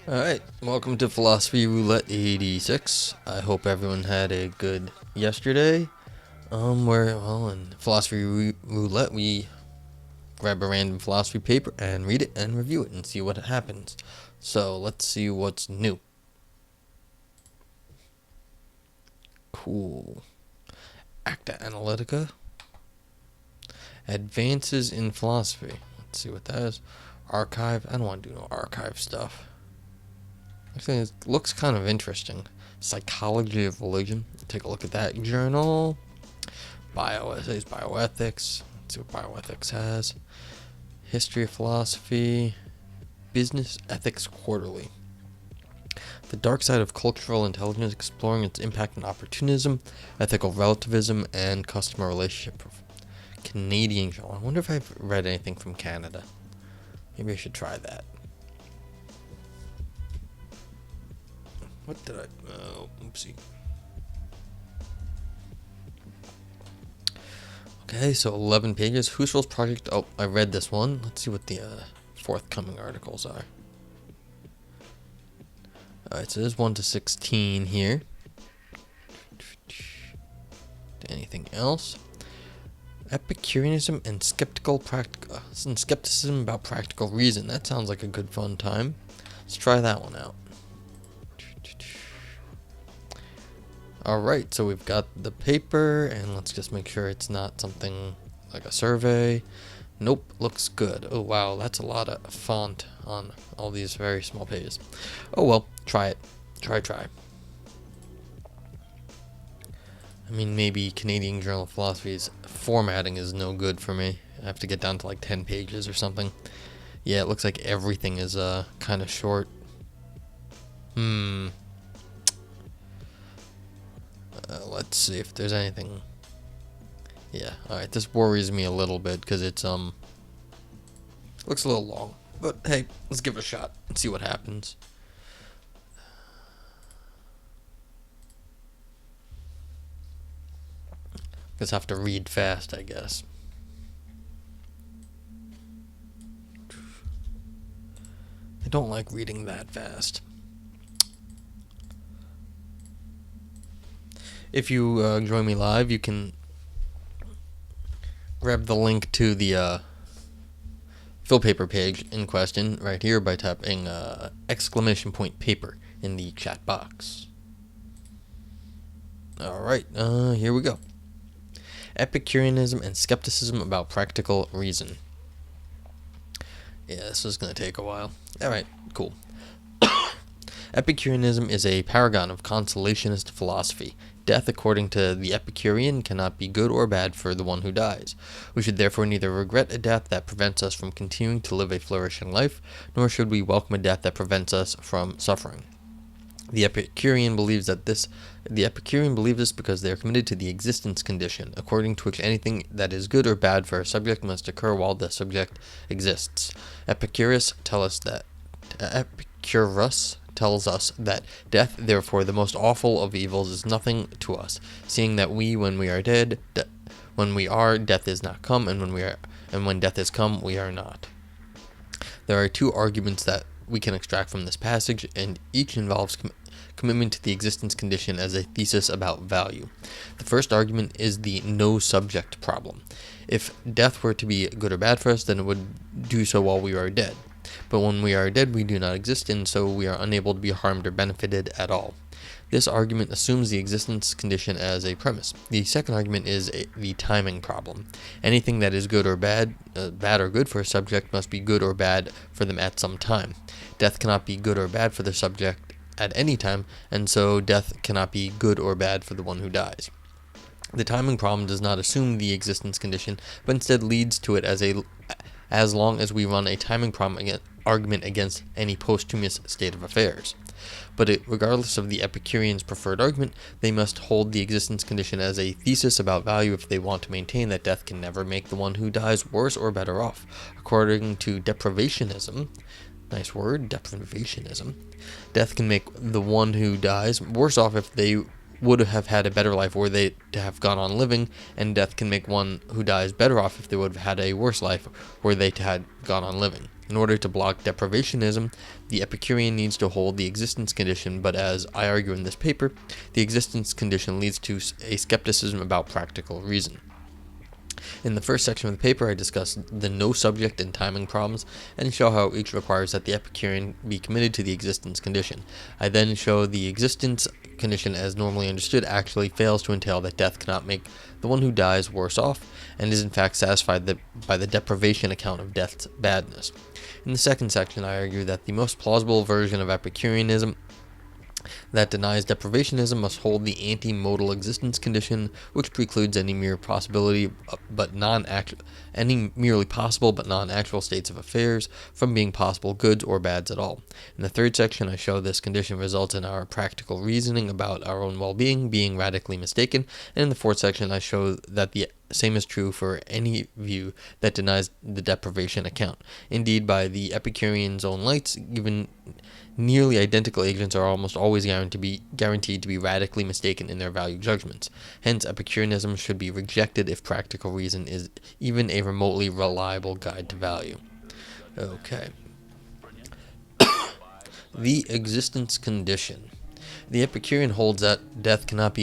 Alright, welcome to Philosophy Roulette 86. I hope everyone had a good yesterday. In Philosophy Roulette, we grab a random philosophy paper and read it and review it and see what happens. So, let's see what's new. Cool. Acta Analytica. Advances in Philosophy. Let's see what that is. Archive. I don't want to do no archive stuff. Actually, it looks kind of interesting. Psychology of Religion. Take a look at that journal. Bioessays, bioethics. Let's see what bioethics has. History of Philosophy. Business Ethics Quarterly. The Dark Side of Cultural Intelligence, exploring its impact on opportunism, ethical relativism, and customer relationship. Canadian journal. I wonder if I've read anything from Canada. Maybe I should try that. What did I... Oh, oopsie. Okay, so 11 pages. Husserl's Project... Oh, I read this one. Let's see what the forthcoming articles are. Alright, so there's 1 to 16 here. Anything else? Epicureanism and Skepticism about Practical Reason. That sounds like a good fun time. Let's try that one out. Alright, so we've got the paper, and let's just make sure it's not something like a survey. Nope, looks good. Oh wow, that's a lot of font on all these very small pages. Oh well, try it. Try. I mean, maybe Canadian Journal of Philosophy's formatting is no good for me. I have to get down to like 10 pages or something. Yeah, it looks like everything is kind of short. Let's see if there's anything. Yeah, alright, this worries me a little bit because it's looks a little long. But hey, let's give it a shot and see what happens. Just have to read fast, I guess. I don't like reading that fast. If you join me live, you can grab the link to the fill paper page in question right here by tapping exclamation point paper in the chat box. Alright, here we go. Epicureanism and Skepticism about Practical Reason. Yeah, this is going to take a while. Alright, cool. Epicureanism is a paragon of consolationist philosophy. Death, according to the Epicurean, cannot be good or bad for the one who dies. We should therefore neither regret a death that prevents us from continuing to live a flourishing life, nor should we welcome a death that prevents us from suffering. The Epicurean believes this because they are committed to the existence condition, according to which anything that is good or bad for a subject must occur while the subject exists. Epicurus tells us that death, therefore the most awful of evils, is nothing to us, seeing that when we are dead, death is not come, and when death is come, we are not. There are two arguments that we can extract from this passage, and each involves commitment to the existence condition as a thesis about value. The first argument is the no subject problem. If death were to be good or bad for us, then it would do so while we are dead. But when we are dead, we do not exist, and so we are unable to be harmed or benefited at all. This argument assumes the existence condition as a premise. The second argument is the timing problem. Anything that is good or bad or good for a subject must be good or bad for them at some time. Death cannot be good or bad for the subject at any time, and so death cannot be good or bad for the one who dies. The timing problem does not assume the existence condition, but instead leads to it as long as we run a timing argument against any posthumous state of affairs. But regardless of the Epicureans' preferred argument, they must hold the existence condition as a thesis about value if they want to maintain that death can never make the one who dies worse or better off. According to deprivationism, nice word, deprivationism, death can make the one who dies worse off if they would have had a better life were they to have gone on living, and death can make one who dies better off if they would have had a worse life were they to have gone on living. In order to block deprivationism, the Epicurean needs to hold the existence condition, but as I argue in this paper, the existence condition leads to a skepticism about practical reason. In the first section of the paper, I discuss the no subject and timing problems, and show how each requires that the Epicurean be committed to the existence condition. I then show the existence condition as normally understood actually fails to entail that death cannot make the one who dies worse off, and is in fact satisfied by the deprivation account of death's badness. In the second section, I argue that the most plausible version of Epicureanism that denies deprivationism must hold the anti-modal existence condition, which precludes any mere possibility but any merely possible but non-actual states of affairs from being possible goods or bads at all. In the third section, I show this condition results in our practical reasoning about our own well-being being radically mistaken, and in the fourth section, I show that the same is true for any view that denies the deprivation account. Indeed, by the Epicurean's own lights, given nearly identical agents are almost always guaranteed to be radically mistaken in their value judgments. Hence, Epicureanism should be rejected if practical reason is even a remotely reliable guide to value. Okay. The existence condition. The Epicurean holds that death cannot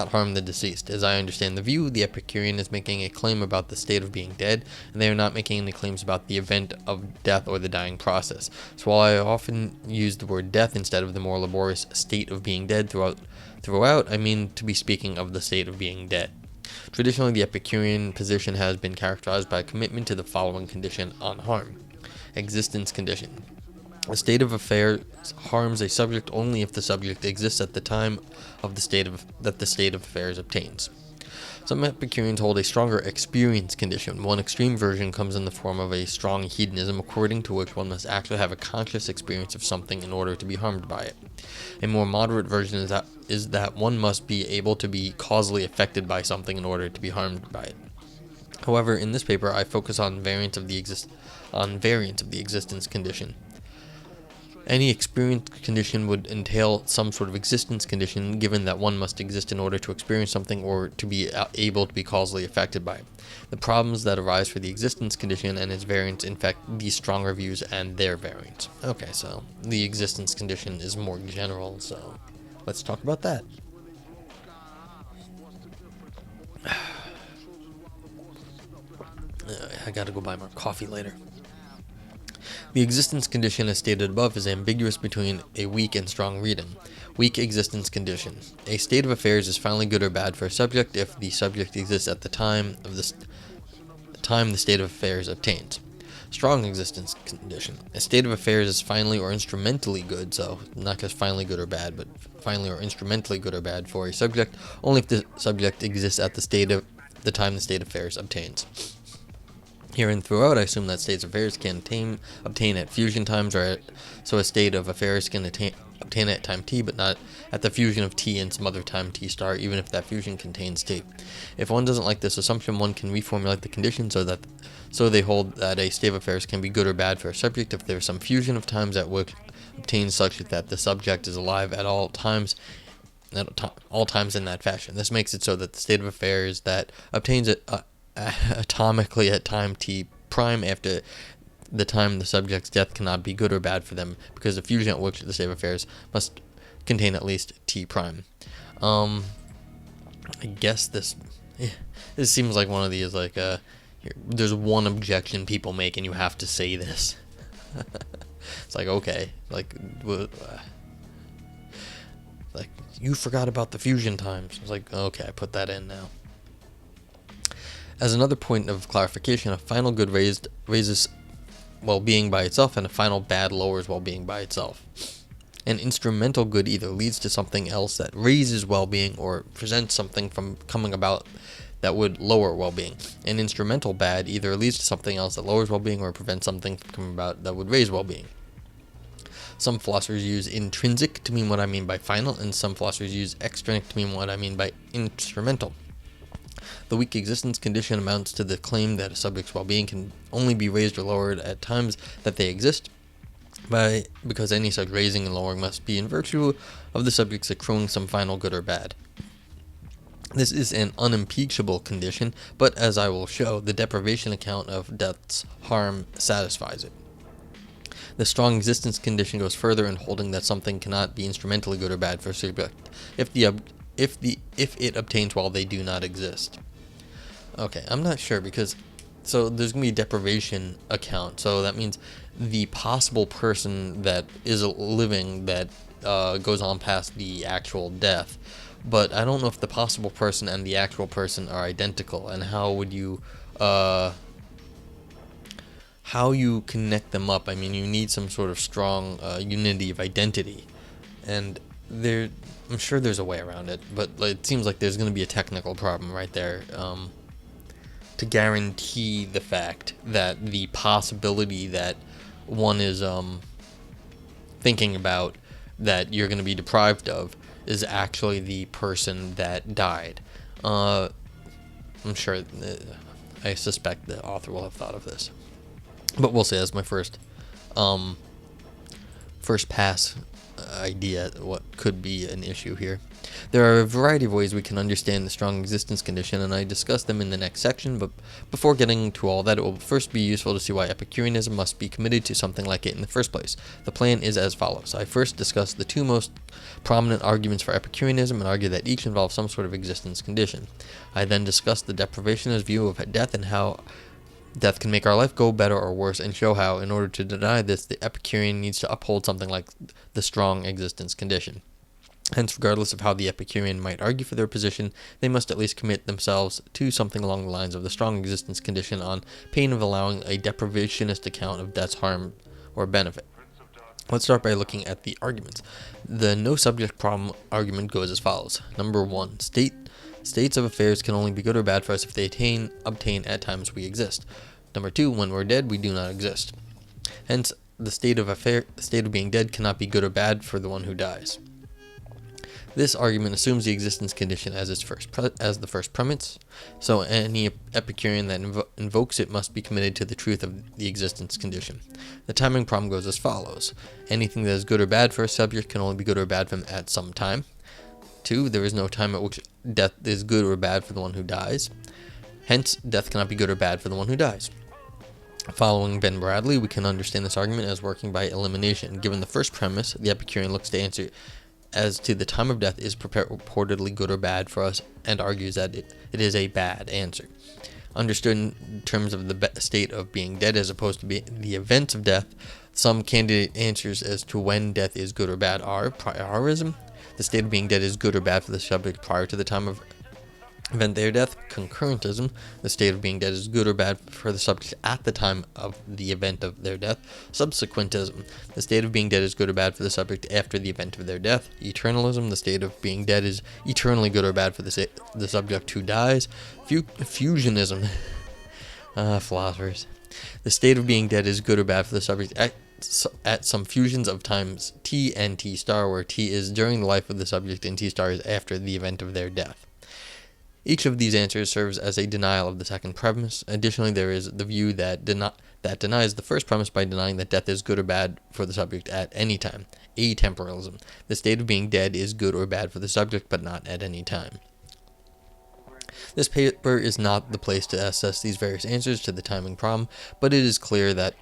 harm the deceased. As I understand the view, the Epicurean is making a claim about the state of being dead, and they are not making any claims about the event of death or the dying process. So while I often use the word death instead of the more laborious state of being dead throughout, I mean to be speaking of the state of being dead. Traditionally, the Epicurean position has been characterized by a commitment to the following condition on harm. Existence condition. A state of affairs harms a subject only if the subject exists at the time of that the state of affairs obtains. Some Epicureans hold a stronger experience condition. One extreme version comes in the form of a strong hedonism, according to which one must actually have a conscious experience of something in order to be harmed by it. A more moderate version is that one must be able to be causally affected by something in order to be harmed by it. However, in this paper, I focus on variants of the existence condition. Any experience condition would entail some sort of existence condition, given that one must exist in order to experience something or to be able to be causally affected by it. The problems that arise for the existence condition and its variants infect these stronger views and their variants. Okay, so the existence condition is more general, so let's talk about that. I gotta go buy more coffee later. The existence condition, as stated above, is ambiguous between a weak and strong reading. Weak existence condition. A state of affairs is finally good or bad for a subject if the subject exists at the time the state of affairs obtains. Strong existence condition. A state of affairs is finally or instrumentally good, so not just finally good or bad, but finally or instrumentally good or bad for a subject, only if the subject exists at the time the state of affairs obtains. Here and throughout, I assume that states of affairs can obtain at fusion times, so a state of affairs can obtain at time t, but not at the fusion of t and some other time t star, even if that fusion contains t. If one doesn't like this assumption, one can reformulate the condition so they hold that a state of affairs can be good or bad for a subject if there is some fusion of times at which obtains such that the subject is alive at all times in that fashion. This makes it so that the state of affairs that obtains it atomically at time t prime after the time the subject's death cannot be good or bad for them, because the fusion at which the state of affairs must contain at least t prime. I guess this seems like one of these there's one objection people make and you have to say this. It's like, okay, like you forgot about the fusion times. It's like, okay, I put that in now. As another point of clarification, a final good raises well-being by itself, and a final bad lowers well-being by itself. An instrumental good either leads to something else that raises well-being or prevents something from coming about that would lower well-being. An instrumental bad either leads to something else that lowers well-being or prevents something from coming about that would raise well-being. Some philosophers use intrinsic to mean what I mean by final, and some philosophers use extrinsic to mean what I mean by instrumental. The weak existence condition amounts to the claim that a subject's well-being can only be raised or lowered at times that they exist, because any such raising and lowering must be in virtue of the subject's accruing some final good or bad. This is an unimpeachable condition, but as I will show, the deprivation account of death's harm satisfies it. The strong existence condition goes further in holding that something cannot be instrumentally good or bad for a subject if it obtains while they do not exist. Okay, I'm not sure because so there's going to be a deprivation account, so that means the possible person that is living that goes on past the actual death. But I don't know if the possible person and the actual person are identical, and how would you connect them up. I mean, you need some sort of strong unity of identity, and I'm sure there's a way around it, but it seems like there's going to be a technical problem right there to guarantee the fact that the possibility that one is thinking about that you're going to be deprived of is actually the person that died. I'm sure, I suspect the author will have thought of this, but we'll say that's my first pass idea what could be an issue here. There are a variety of ways we can understand the strong existence condition, and I discuss them in the next section, but before getting to all that, it will first be useful to see why Epicureanism must be committed to something like it in the first place. The plan is as follows. I first discuss the two most prominent arguments for Epicureanism and argue that each involves some sort of existence condition. I then discuss the deprivationist view of death and how death can make our life go better or worse, and show how, in order to deny this, the Epicurean needs to uphold something like the strong existence condition. Hence, regardless of how the Epicurean might argue for their position, they must at least commit themselves to something along the lines of the strong existence condition on pain of allowing a deprivationist account of death's harm or benefit. Let's start by looking at the arguments. The no subject problem argument goes as follows. Number 1. States of affairs can only be good or bad for us if they obtain at times we exist. Number 2. When we're dead, we do not exist. Hence, the state of being dead cannot be good or bad for the one who dies. This argument assumes the existence condition as the first premise, so any Epicurean that invokes it must be committed to the truth of the existence condition. The timing problem goes as follows. Anything that is good or bad for a subject can only be good or bad for him at some time. 2. There is no time at which death is good or bad for the one who dies. Hence, death cannot be good or bad for the one who dies. Following Ben Bradley, we can understand this argument as working by elimination. Given the first premise, the Epicurean looks to answer as to the time of death is purportedly good or bad for us, and argues that it is a bad answer. Understood in terms of the state of being dead as opposed to the events of death, some candidate answers as to when death is good or bad are priorism. The state of being dead is good or bad for the subject prior to the time of event their death. Concurrentism. The state of being dead is good or bad for the subject at the time of the event of their death. Subsequentism. The state of being dead is good or bad for the subject after the event of their death. Eternalism. The state of being dead is eternally good or bad for the subject who dies. Fusionism. Philosophers. The state of being dead is good or bad for the subject at some fusions of times t and t star, where t is during the life of the subject and t star is after the event of their death. Each of these answers serves as a denial of the second premise. Additionally, there is the view that denies the first premise by denying that death is good or bad for the subject at any time. Atemporalism. The state of being dead is good or bad for the subject, but not at any time. This paper is not the place to assess these various answers to the timing problem, but it is clear that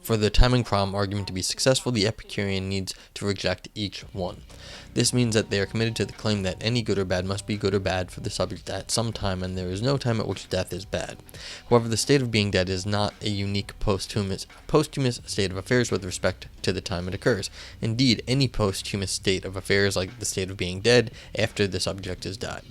for the timing problem argument to be successful, the Epicurean needs to reject each one. This means that they are committed to the claim that any good or bad must be good or bad for the subject at some time, and there is no time at which death is bad. However, the state of being dead is not a unique posthumous state of affairs with respect to the time it occurs. Indeed, any posthumous state of affairs, like the state of being dead, after the subject has died.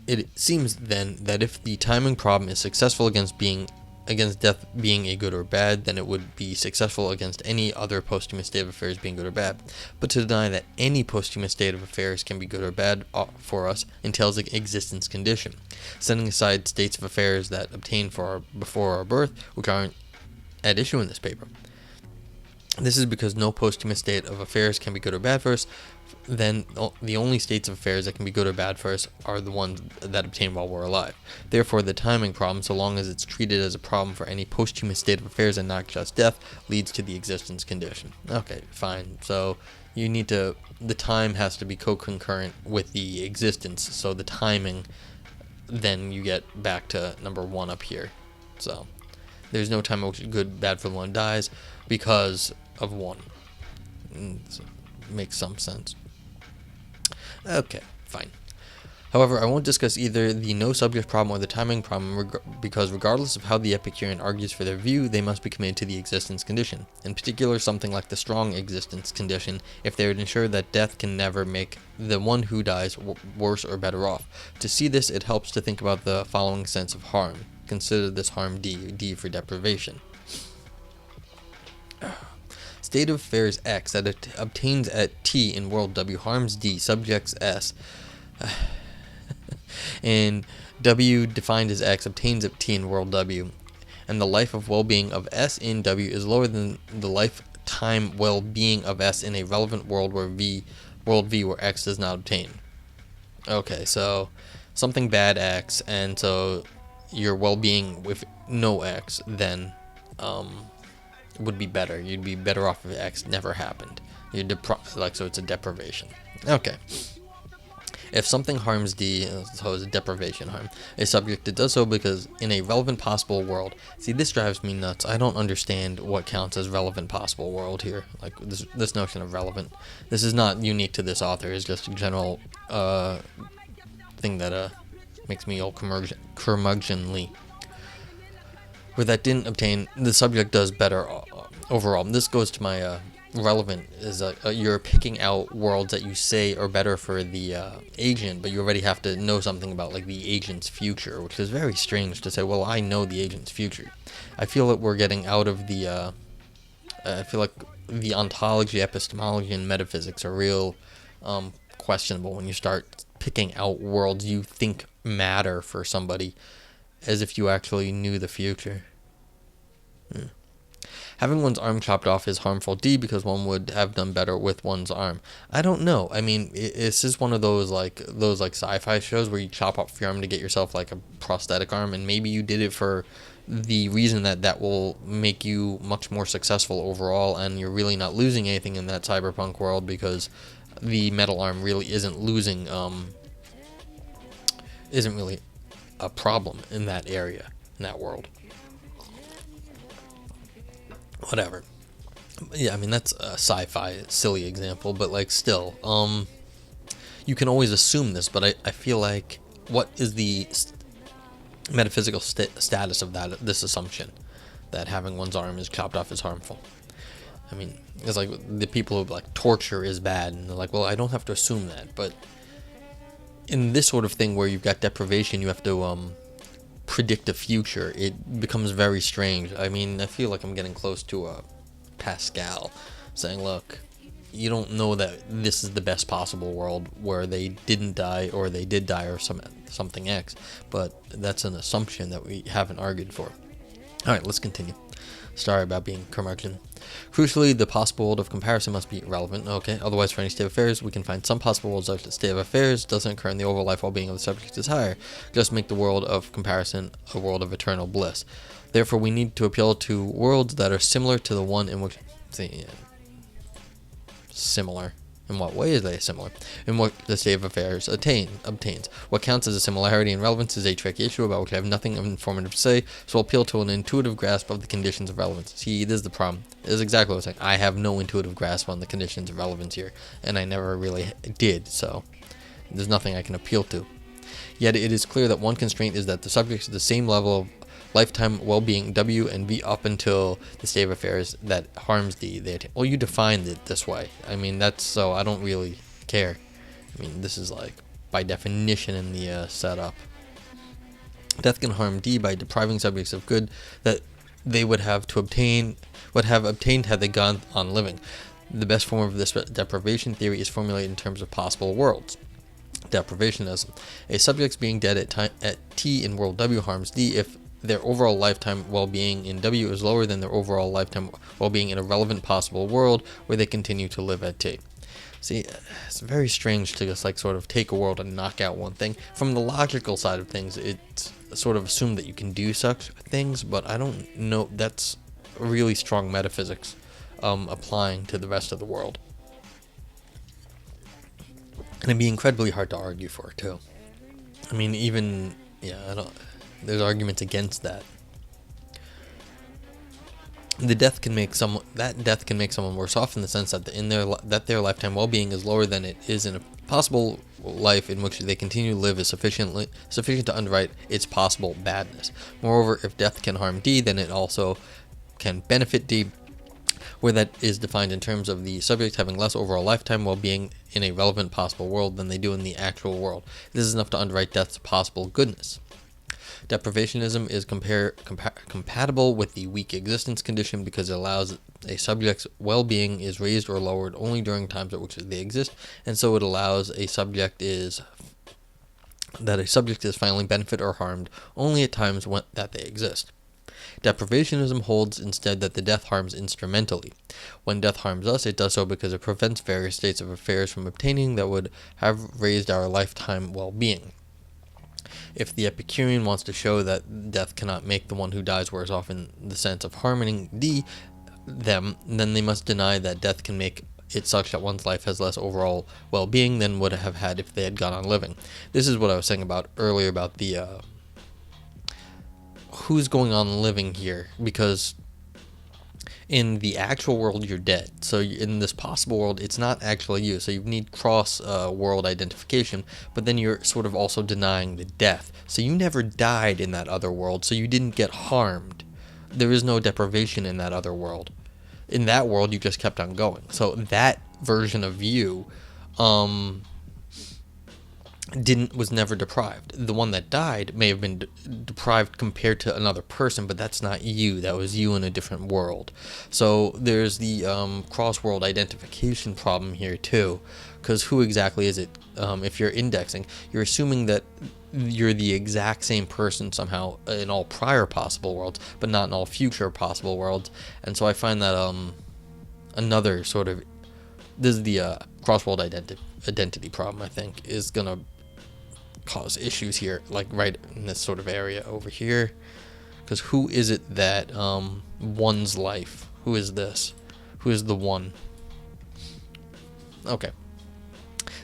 It seems then that if the timing problem is successful against death being a good or bad, then it would be successful against any other posthumous state of affairs being good or bad. But to deny that any posthumous state of affairs can be good or bad for us entails an existence condition, setting aside states of affairs that obtain before our birth, which aren't at issue in this paper. This is because no posthumous state of affairs can be good or bad for us then the only states of affairs that can be good or bad for us are the ones that obtain while we're alive. Therefore, the timing problem, so long as it's treated as a problem for any posthumous state of affairs and not just death, leads to the existence condition. Okay, fine. So you need to, the time has to be co-concurrent with the existence, so the timing, then you get back to number 1 up here. So there's no time which is good, bad for the one who dies because of 1. So, makes some sense. Okay, fine. However, I won't discuss either the no subject problem or the timing problem because regardless of how the Epicurean argues for their view, they must be committed to the existence condition. In particular, something like the strong existence condition, if they would ensure that death can never make the one who dies worse or better off. To see this, it helps to think about the following sense of harm. Consider this harm D for deprivation. State of affairs X that it obtains at T in world W harms D, subjects S, and W defined as X obtains at T in world W, and the life of well-being of S in W is lower than the lifetime well-being of S in a relevant world where world V where X does not obtain. Okay, so something bad X, and so your well-being with no X then would be better. You'd be better off if X never happened. So it's a deprivation. Okay. If something harms D, so it's a deprivation harm, a subject, it does so because in a relevant possible world. See, this drives me nuts. I don't understand what counts as relevant possible world here. Like this notion of relevant. This is not unique to this author. It's just a general thing that makes me all curmudgeonly. Where that didn't obtain, the subject does better overall. And this goes to my relevant, is you're picking out worlds that you say are better for the agent, but you already have to know something about like the agent's future, which is very strange to say, well, I know the agent's future. I feel that we're getting out of the, I feel like the ontology, epistemology, and metaphysics are real questionable when you start picking out worlds you think matter for somebody as if you actually knew the future. Having one's arm chopped off is harmful D because one would have done better with one's arm. I don't know. I mean, this is one of those like sci-fi shows where you chop off your arm to get yourself like a prosthetic arm, and maybe you did it for the reason that will make you much more successful overall, and you're really not losing anything in that cyberpunk world because the metal arm really isn't really a problem in that area, in that world. Whatever. Yeah, I mean, that's a sci-fi silly example, but like still, you can always assume this, but I feel like what is the metaphysical status of this assumption that having one's arm is chopped off is harmful? I mean, it's like the people who like torture is bad, and they're like, well, I don't have to assume that, but in this sort of thing where you've got deprivation, you have to predict a future. It becomes very strange. I mean, I feel like I'm getting close to Pascal saying, look, you don't know that this is the best possible world where they didn't die or they did die or something X, but that's an assumption that we haven't argued for. Alright, let's continue. Sorry about being curmudgeon. Crucially, the possible world of comparison must be relevant. Okay, otherwise for any state of affairs, we can find some possible worlds of the state of affairs doesn't occur in the overall life well-being of the subject is higher. Just make the world of comparison a world of eternal bliss. Therefore, we need to appeal to worlds that are similar to the one in which... Similar. In what way is they similar? In what the state of affairs obtains. What counts as a similarity and relevance is a tricky issue about which I have nothing informative to say, so I'll appeal to an intuitive grasp of the conditions of relevance. See, this is the problem. This is exactly what I was saying. I have no intuitive grasp on the conditions of relevance here, and I never really did, so there's nothing I can appeal to. Yet it is clear that one constraint is that the subject is the same level of lifetime well-being W and V up until the state of affairs that harms D. Well, you defined it this way. I mean, that's so I don't really care. I mean, this is like by definition in the setup. Death can harm D by depriving subjects of good that they would have obtained had they gone on living. The best form of this deprivation theory is formulated in terms of possible worlds. Deprivationism. A subject's being dead at T in world W harms D if their overall lifetime well-being in W is lower than their overall lifetime well-being in a relevant possible world where they continue to live at T. See, it's very strange to just like sort of take a world and knock out one thing. From the logical side of things, it's sort of assumed that you can do such things, but I don't know. That's really strong metaphysics applying to the rest of the world. And it'd be incredibly hard to argue for, too. I mean, even, there's arguments against that. That death can make someone worse off in the sense that their lifetime well-being is lower than it is in a possible life in which they continue to live is sufficient to underwrite its possible badness. Moreover, if death can harm D, then it also can benefit D, where that is defined in terms of the subject having less overall lifetime well-being in a relevant possible world than they do in the actual world. This is enough to underwrite death's possible goodness. Deprivationism is compatible with the weak existence condition because it allows a subject's well-being is raised or lowered only during times at which they exist, and so it allows that a subject is finally benefited or harmed only at times that they exist. Deprivationism holds instead that the death harms instrumentally. When death harms us, it does so because it prevents various states of affairs from obtaining that would have raised our lifetime well-being. If the Epicurean wants to show that death cannot make the one who dies worse off in the sense of harming them, then they must deny that death can make it such that one's life has less overall well-being than would have had if they had gone on living. This is what I was saying about earlier about the who's going on living here, because in the actual world you're dead. So in this possible world it's not actually you, so you need cross world identification, but then you're sort of also denying the death. So you never died in that other world, so you didn't get harmed. There is no deprivation in that other world. In that world you just kept on going. So that version of you was never deprived. The one that died may have been deprived compared to another person, but that's not you. That was you in a different world. So there's the cross-world identification problem here too, because who exactly is it? If you're indexing, you're assuming that you're the exact same person somehow in all prior possible worlds, but not in all future possible worlds. And so I find that another sort of, this is the cross-world identity problem, I think, is gonna cause issues here, like right in this sort of area over here, because who is it that one's life? Who is this? Who is the one? Okay,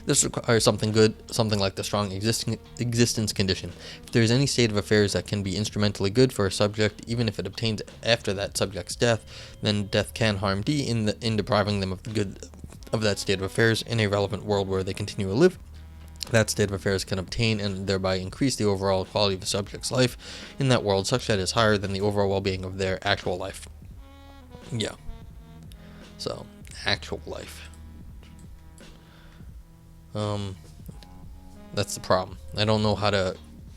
this requires something good, something like the strong existence condition. If there is any state of affairs that can be instrumentally good for a subject, even if it obtains after that subject's death, then death can harm D in depriving them of the good of that state of affairs in a relevant world where they continue to live. That state of affairs can obtain and thereby increase the overall quality of the subject's life in that world such that it is higher than the overall well-being of their actual life. Yeah. So, actual life. That's the problem. I don't know how to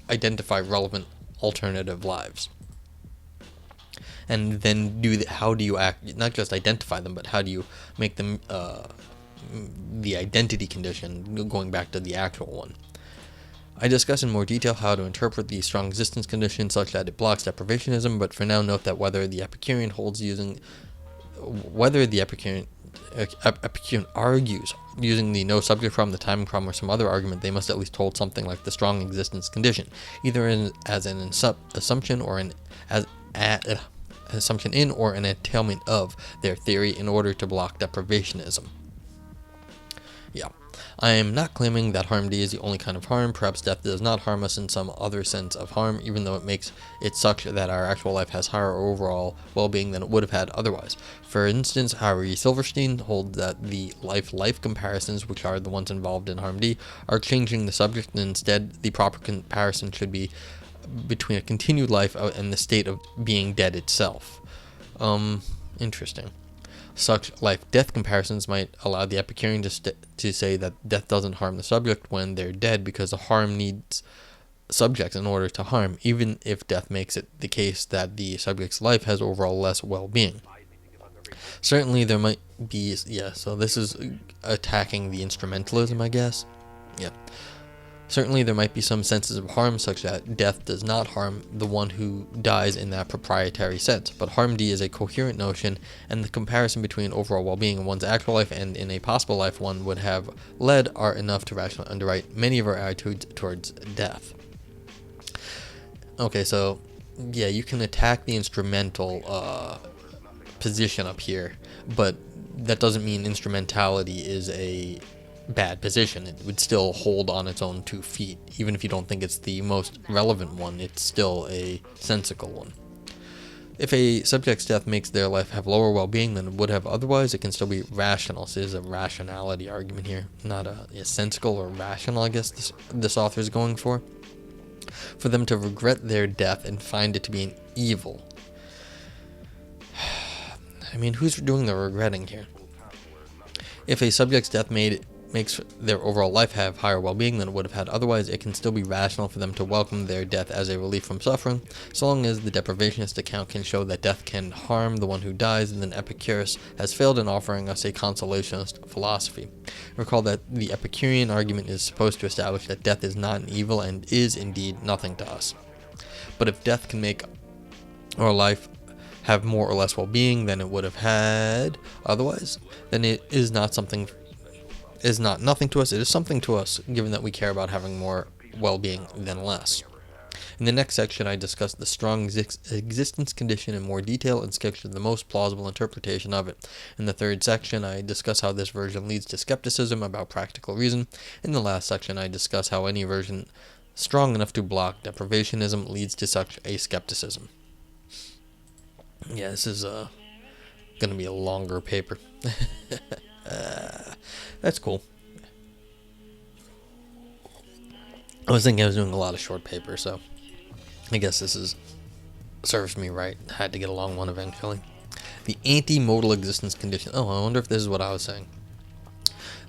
identify relevant alternative lives. And then how do you not just identify them, but how do you make them the identity condition, going back to the actual one. I discuss in more detail how to interpret the strong existence condition such that it blocks deprivationism, but for now note that whether the Epicurean argues using the no subject problem, the timing problem, or some other argument, they must at least hold something like the strong existence condition, either as an assumption or assumption in or an entailment of their theory in order to block deprivationism. Yeah, I am not claiming that harm D is the only kind of harm. Perhaps death does not harm us in some other sense of harm, even though it makes it such that our actual life has higher overall well-being than it would have had otherwise. For instance, Harry Silverstein holds that the life-life comparisons, which are the ones involved in harm D, are changing the subject, and instead the proper comparison should be between a continued life and the state of being dead itself. Interesting. Such life-death comparisons might allow the Epicurean to say that death doesn't harm the subject when they're dead because the harm needs subjects in order to harm, even if death makes it the case that the subject's life has overall less well-being. Certainly there might be, so this is attacking the instrumentalism, I guess. Yeah. Certainly there might be some senses of harm such that death does not harm the one who dies in that proprietary sense, but harm D is a coherent notion, and the comparison between overall well-being in one's actual life and in a possible life one would have led are enough to rationally underwrite many of our attitudes towards death. Okay, so yeah, you can attack the instrumental position up here, but that doesn't mean instrumentality is a bad position. It would still hold on its own 2 feet. Even if you don't think it's the most relevant one, it's still a sensical one. If a subject's death makes their life have lower well-being than it would have otherwise, it can still be rational. So there's a rationality argument here, not a sensical or rational, I guess this author is going for. For them to regret their death and find it to be an evil. I mean, who's doing the regretting here? If a subject's death makes their overall life have higher well-being than it would have had otherwise, it can still be rational for them to welcome their death as a relief from suffering, so long as the deprivationist account can show that death can harm the one who dies, and then Epicurus has failed in offering us a consolationist philosophy. Recall that the Epicurean argument is supposed to establish that death is not an evil and is indeed nothing to us. But if death can make our life have more or less well-being than it would have had otherwise, then it is not nothing to us, it is something to us, given that we care about having more well-being than less. In the next section, I discuss the strong existence condition in more detail and sketch the most plausible interpretation of it. In the third section, I discuss how this version leads to skepticism about practical reason. In the last section, I discuss how any version strong enough to block deprivationism leads to such a skepticism. Yeah, this is going to be a longer paper. That's cool. I was thinking I was doing a lot of short papers, so I guess this serves me right. I had to get a long one eventually. The anti-modal existence condition. Oh, I wonder if this is what I was saying.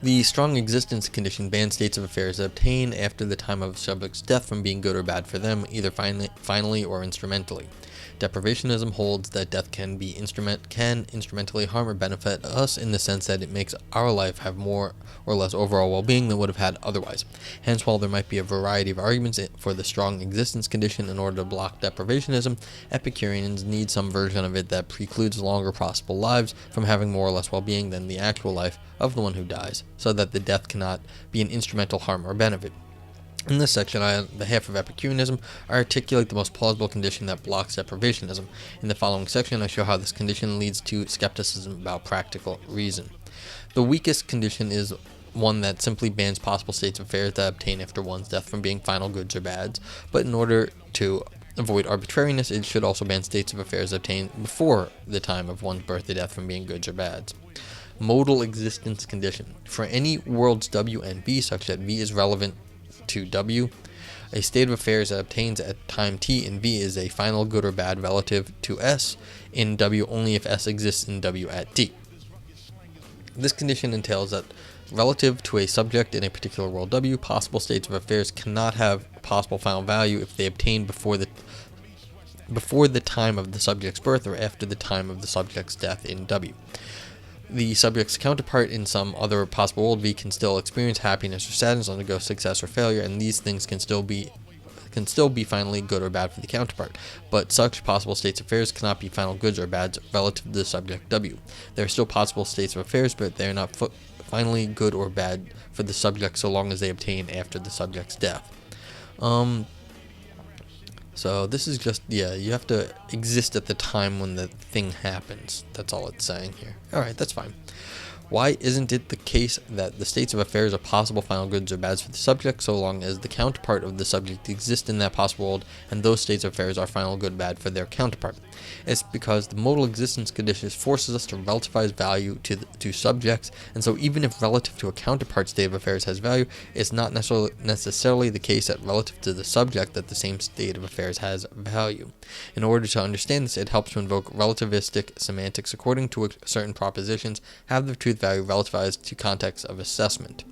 The strong existence condition bans states of affairs that obtain after the time of a subject's death from being good or bad for them, either finally or instrumentally. Deprivationism holds that death can instrumentally harm or benefit us in the sense that it makes our life have more or less overall well-being than would have had otherwise. Hence, while there might be a variety of arguments for the strong existence condition in order to block deprivationism, Epicureans need some version of it that precludes longer possible lives from having more or less well-being than the actual life of the one who dies, so that the death cannot be an instrumental harm or benefit. In this section, on behalf of Epicureanism, I articulate the most plausible condition that blocks deprivationism. In the following section, I show how this condition leads to skepticism about practical reason. The weakest condition is one that simply bans possible states of affairs that obtain after one's death from being final goods or bads, but in order to avoid arbitrariness, it should also ban states of affairs obtained before the time of one's birth or death from being goods or bads. Modal existence condition. For any worlds W and V such that V is relevant to W, a state of affairs that obtains at time t in V is a final good or bad relative to S in W only if S exists in W at t. This condition entails that relative to a subject in a particular world W, possible states of affairs cannot have possible final value if they obtain before the time of the subject's birth or after the time of the subject's death in W. The subject's counterpart in some other possible world V can still experience happiness or sadness, undergo success or failure, and these things can still be finally good or bad for the counterpart. But such possible states of affairs cannot be final goods or bads relative to the subject W. There are still possible states of affairs, but they are not finally good or bad for the subject so long as they obtain after the subject's death. So this is just, you have to exist at the time when the thing happens. That's all it's saying here. Alright, that's fine. Why isn't it the case that the states of affairs are possible final goods or bads for the subject so long as the counterpart of the subject exists in that possible world and those states of affairs are final good or bad for their counterpart? It's because the modal existence condition forces us to relativize value to subjects, and so even if relative to a counterpart state of affairs has value, it's not necessarily the case that relative to the subject that the same state of affairs has value. In order to understand this, it helps to invoke relativistic semantics according to which certain propositions have their truth value relativized to context of assessment.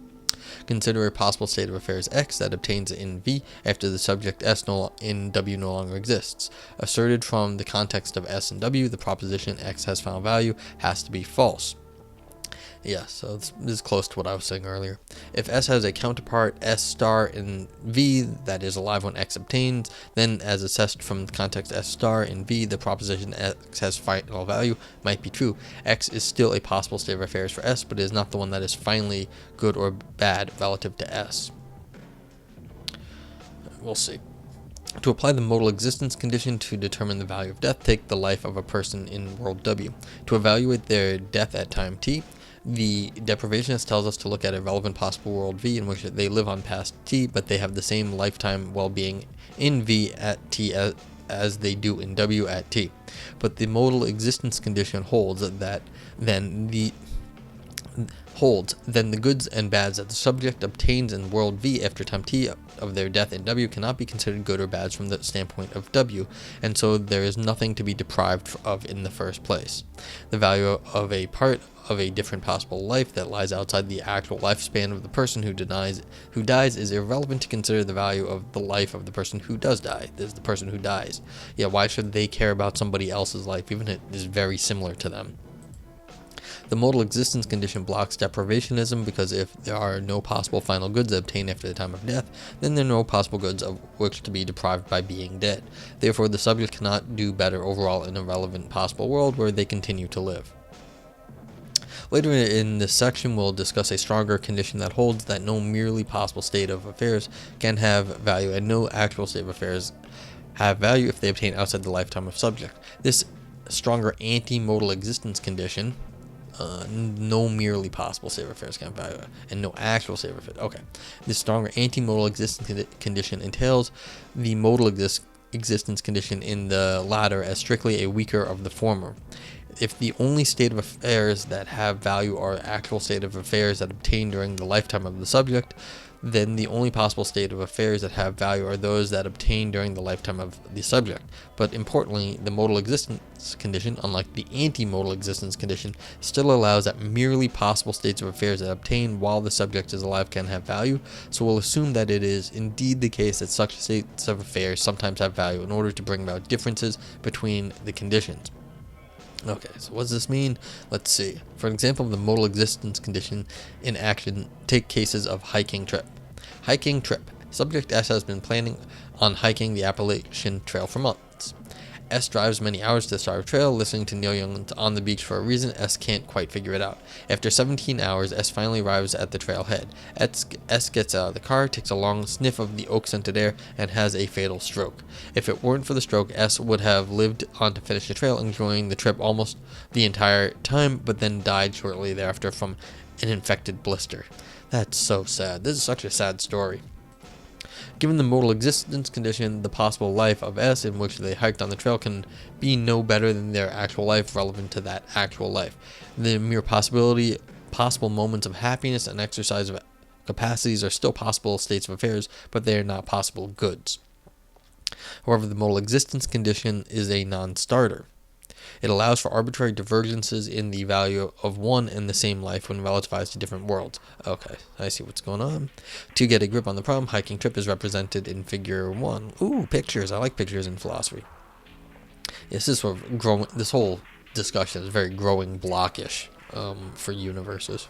Consider a possible state of affairs X that obtains in V after the subject S in W no longer exists. Asserted from the context of S and W, the proposition X has final value has to be false. Yeah, so this is close to what I was saying earlier. If S has a counterpart S star in V that is alive when X obtains, then as assessed from the context S star in V, the proposition X has final value might be true. X is still a possible state of affairs for S, but is not the one that is finally good or bad relative to S. We'll see. To apply the modal existence condition to determine the value of death, take the life of a person in world W. To evaluate their death at time T, the deprivationist tells us to look at a relevant possible world V in which they live on past T, but they have the same lifetime well-being in V at T as they do in W at T. But the modal existence condition holds that then the goods and bads that the subject obtains in world V after time T of their death in W cannot be considered good or bad from the standpoint of W, and so there is nothing to be deprived of in the first place. The value of a part of a different possible life that lies outside the actual lifespan of the person who dies is irrelevant to consider the value of the life of the person who does die. This is the person who dies. Yeah, why should they care about somebody else's life, even if it is very similar to them? The modal existence condition blocks deprivationism because if there are no possible final goods obtained after the time of death, then there are no possible goods of which to be deprived by being dead. Therefore, the subject cannot do better overall in a relevant possible world where they continue to live. Later in this section, we'll discuss a stronger condition that holds that no merely possible state of affairs can have value, and no actual state of affairs have value if they obtain outside the lifetime of subject. This stronger anti-modal existence condition, no merely possible state of affairs can have value, and no actual state of affairs. Okay. This stronger anti-modal existence condition entails the modal existence condition in the latter as strictly a weaker of the former. If the only state of affairs that have value are actual state of affairs that obtain during the lifetime of the subject, then the only possible state of affairs that have value are those that obtain during the lifetime of the subject. But importantly, the modal existence condition, unlike the anti-modal existence condition, still allows that merely possible states of affairs that obtain while the subject is alive can have value, so we'll assume that it is indeed the case that such states of affairs sometimes have value in order to bring about differences between the conditions. Okay, so what does this mean? Let's see. For example, the modal existence condition in action, take cases of hiking trip. Hiking trip. Subject S has been planning on hiking the Appalachian Trail for months. S drives many hours to the start of trail, listening to Neil Young's On the Beach for a reason S can't quite figure it out. After 17 hours, S finally arrives at the trailhead. S gets out of the car, takes a long sniff of the oak-scented air, and has a fatal stroke. If it weren't for the stroke, S would have lived on to finish the trail, enjoying the trip almost the entire time, but then died shortly thereafter from an infected blister. That's so sad. This is such a sad story. Given the modal existence condition, the possible life of S in which they hiked on the trail can be no better than their actual life relevant to that actual life. The mere possible moments of happiness and exercise of capacities are still possible states of affairs, but they are not possible goods. However, the modal existence condition is a non-starter. It allows for arbitrary divergences in the value of one and the same life when relativized to different worlds. Okay, I see what's going on. To get a grip on the problem, hiking trip is represented in figure 1. Ooh, pictures. I like pictures in philosophy. Yes, this sort of growing. This whole discussion is very growing blockish for universes.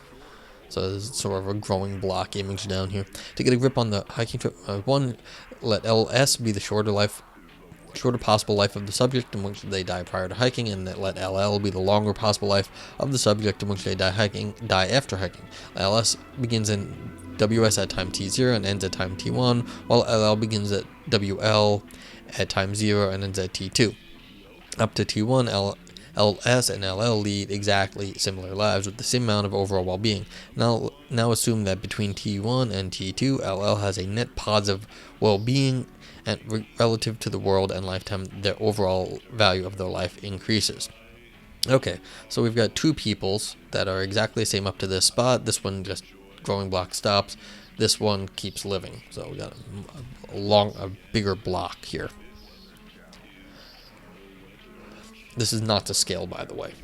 So there's sort of a growing block image down here. To get a grip on the hiking trip, 1, let LS be the shorter possible life of the subject in which they die prior to hiking, and let LL be the longer possible life of the subject in which they die after hiking. LS begins in WS at time T0 and ends at time T1, while LL begins at WL at time 0 and ends at T2. Up to T1, LS and LL lead exactly similar lives with the same amount of overall well-being. Now assume that between T1 and T2, LL has a net positive well-being, and relative to the world and lifetime, their overall value of their life increases. Okay, so we've got two peoples that are exactly the same up to this spot. This one just growing block stops. This one keeps living. So we got a bigger block here. This is not to scale, by the way.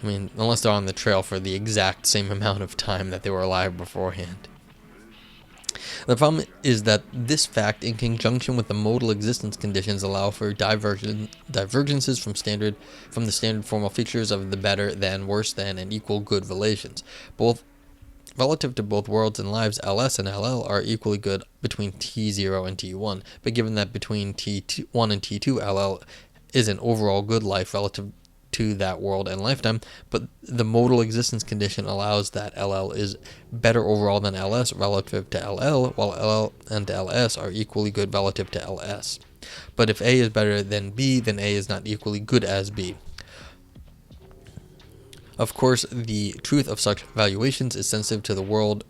I mean, unless they're on the trail for the exact same amount of time that they were alive beforehand. The problem is that this fact, in conjunction with the modal existence conditions, allow for divergences from the standard formal features of the better than, worse than, and equal good relations. Both relative to both worlds and lives, LS and LL are equally good between T0 and T1, but given that between T1 and T2, LL is an overall good life relative to that world and lifetime, but the modal existence condition allows that LL is better overall than LS relative to LL, while LL and LS are equally good relative to LS. But if A is better than B, then A is not equally good as B. Of course, the truth of such valuations is sensitive to the world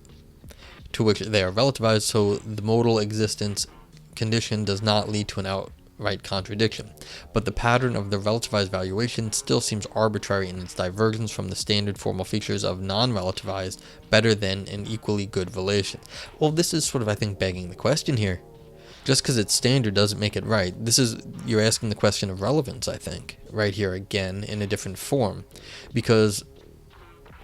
to which they are relativized, so the modal existence condition does not lead to an outright contradiction. But the pattern of the relativized valuation still seems arbitrary in its divergence from the standard formal features of non-relativized, better than, and equally good relations. Well, this is sort of, I think, begging the question here. Just because it's standard doesn't make it right. You're asking the question of relevance, I think, right here again in a different form. Because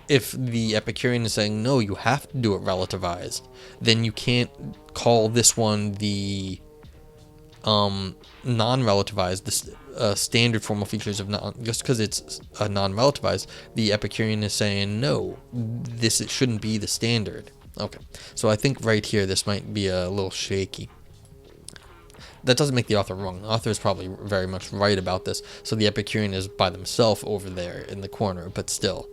if the Epicurean is saying, no, you have to do it relativized, then you can't call this one the non-relativized, the standard formal features of just because it's non-relativized, the Epicurean is saying, no, it shouldn't be the standard. Okay, so I think right here this might be a little shaky. That doesn't make the author wrong. The author is probably very much right about this. So the Epicurean is by themselves over there in the corner, but still,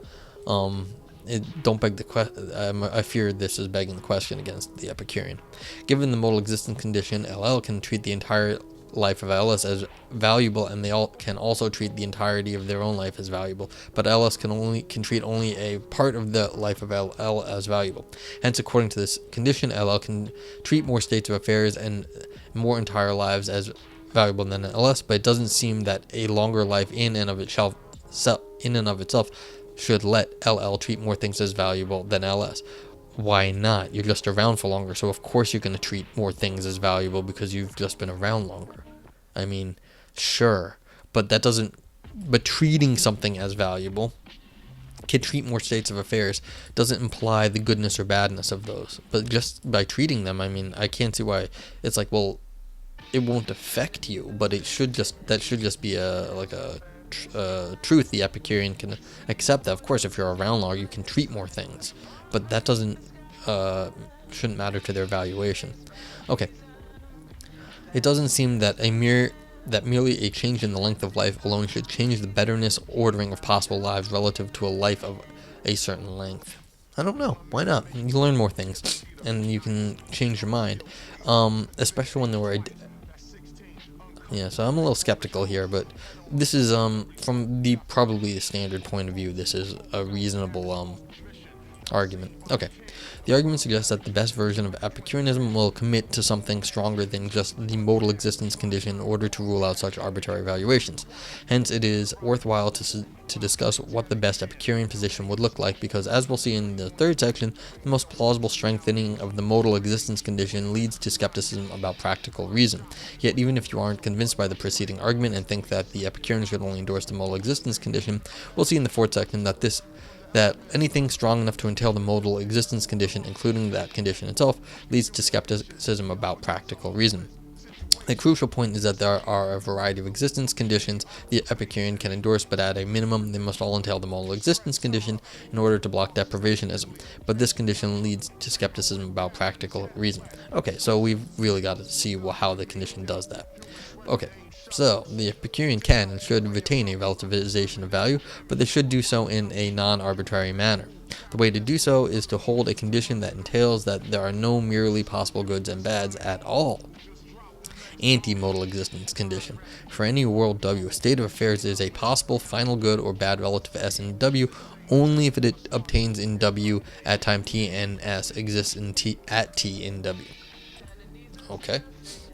don't beg the question. I fear this is begging the question against the Epicurean. Given the modal existence condition, LL can treat the entire life of LS as valuable, and they can also treat the entirety of their own life as valuable. But LS can treat only a part of the life of LL as valuable. Hence, according to this condition, LL can treat more states of affairs and more entire lives as valuable than LS, but it doesn't seem that a longer life in and of itself should let LL treat more things as valuable than LS. Why not? You're just around for longer, so of course you're going to treat more things as valuable because you've just been around longer. I mean, sure, but treating something as valuable, can treat more states of affairs, doesn't imply the goodness or badness of those. But just by treating them, I mean, I can't see why it's like, well, it won't affect you, but that should just be a truth the Epicurean can accept. That of course, if you're around longer, you can treat more things, but that shouldn't matter to their valuation. Okay, it doesn't seem that merely a change in the length of life alone should change the betterness ordering of possible lives relative to a life of a certain length. I don't know. Why not? You learn more things, and you can change your mind, especially when there were. Yeah, so I'm a little skeptical here, but this is from probably the standard point of view, this is a reasonable argument. Okay. The argument suggests that the best version of Epicureanism will commit to something stronger than just the modal existence condition in order to rule out such arbitrary valuations. Hence, it is worthwhile to discuss what the best Epicurean position would look like, because as we'll see in the third section, the most plausible strengthening of the modal existence condition leads to skepticism about practical reason. Yet, even if you aren't convinced by the preceding argument and think that the Epicureans should only endorse the modal existence condition, we'll see in the fourth section that anything strong enough to entail the modal existence condition, including that condition itself, leads to skepticism about practical reason. The crucial point is that there are a variety of existence conditions the Epicurean can endorse, but at a minimum, they must all entail the modal existence condition in order to block deprivationism. But this condition leads to skepticism about practical reason. Okay, so we've really got to see how the condition does that. Okay. So, the Epicurean can and should retain a relativization of value, but they should do so in a non-arbitrary manner. The way to do so is to hold a condition that entails that there are no merely possible goods and bads at all. Anti-modal existence condition. For any world W, a state of affairs is a possible final good or bad relative to S in W only if it obtains in W at time T and S exists at T in W. Okay,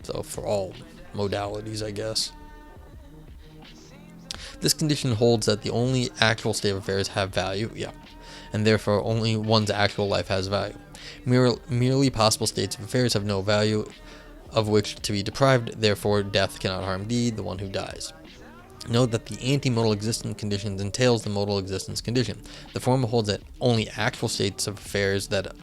so for all modalities, I guess. This condition holds that the only actual state of affairs have value, and therefore only one's actual life has value. Merely possible states of affairs have no value of which to be deprived, therefore death cannot harm D, the one who dies. Note that the anti-modal existence condition entails the modal existence condition. The former holds that only actual states of affairs that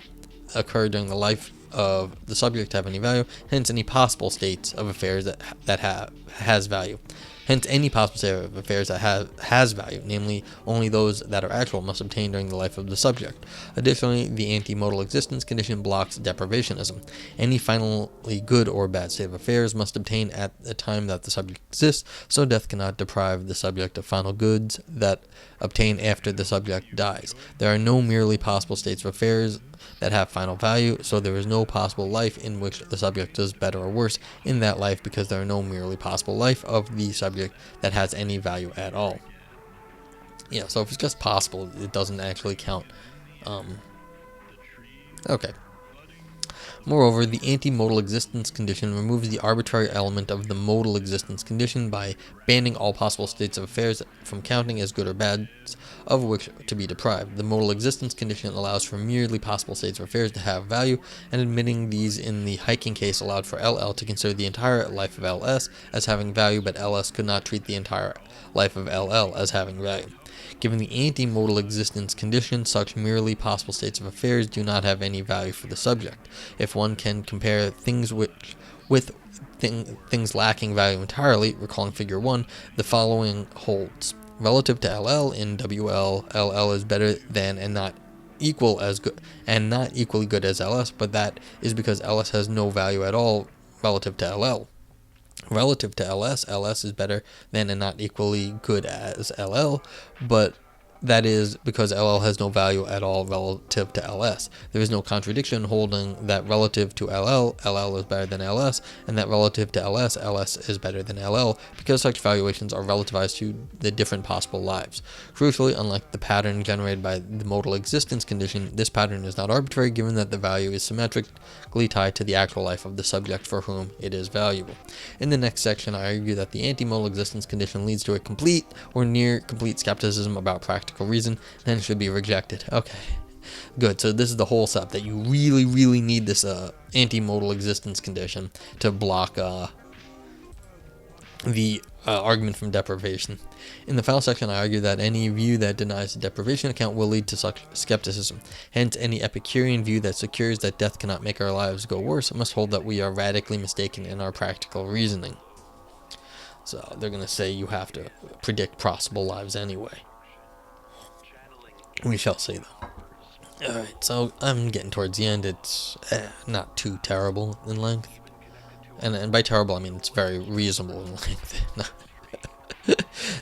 occur during the life of the subject have any value, hence any possible states of affairs that has value. Hence, any possible state of affairs that has value, namely only those that are actual, must obtain during the life of the subject. Additionally, the anti-modal existence condition blocks deprivationism. Any finally good or bad state of affairs must obtain at the time that the subject exists, so death cannot deprive the subject of final goods that obtain after the subject dies. There are no merely possible states of affairs that have final value, so there is no possible life in which the subject does better or worse in that life, because there are no merely possible life of the subject that has any value at all. Yeah, so if it's just possible, it doesn't actually count. Okay. Moreover, the anti-modal existence condition removes the arbitrary element of the modal existence condition by banning all possible states of affairs from counting as good or bad, of which to be deprived. The modal existence condition allows for merely possible states of affairs to have value, and admitting these in the hiking case allowed for LL to consider the entire life of LS as having value, but LS could not treat the entire life of LL as having value. Given the anti-modal existence condition, such merely possible states of affairs do not have any value for the subject. If one can compare things with things lacking value entirely, recalling Figure 1, the following holds. Relative to LL in WL, LL is better than and not equal as good and not equally good as LS, but that is because LS has no value at all relative to LL. Relative to LS, LS is better than and not equally good as LL, but that is because LL has no value at all relative to LS. There is no contradiction holding that relative to LL, LL is better than LS, and that relative to LS, LS is better than LL, because such valuations are relativized to the different possible lives. Crucially, unlike the pattern generated by the modal existence condition, this pattern is not arbitrary, given that the value is symmetrically tied to the actual life of the subject for whom it is valuable. In the next section, I argue that the anti-modal existence condition leads to a complete or near complete skepticism about practical reason, and should be rejected. Okay, good. So this is the whole setup, that you really need this anti-modal existence condition to block the argument from deprivation. In the final section, I argue that any view that denies the deprivation account will lead to such skepticism. Hence, any Epicurean view that secures that death cannot make our lives go worse must hold that we are radically mistaken in our practical reasoning. So they're going to say you have to predict possible lives anyway. We shall see, though. Alright, so I'm getting towards the end. It's not too terrible in length. And by terrible, I mean it's very reasonable in length.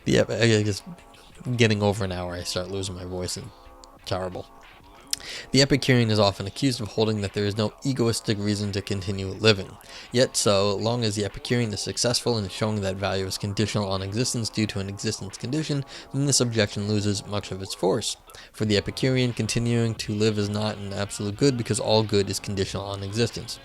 I guess getting over an hour, I start losing my voice, and terrible. The Epicurean is often accused of holding that there is no egoistic reason to continue living. Yet, so long as the Epicurean is successful in showing that value is conditional on existence due to an existence condition, then this objection loses much of its force. For the Epicurean, continuing to live is not an absolute good, because all good is conditional on existence.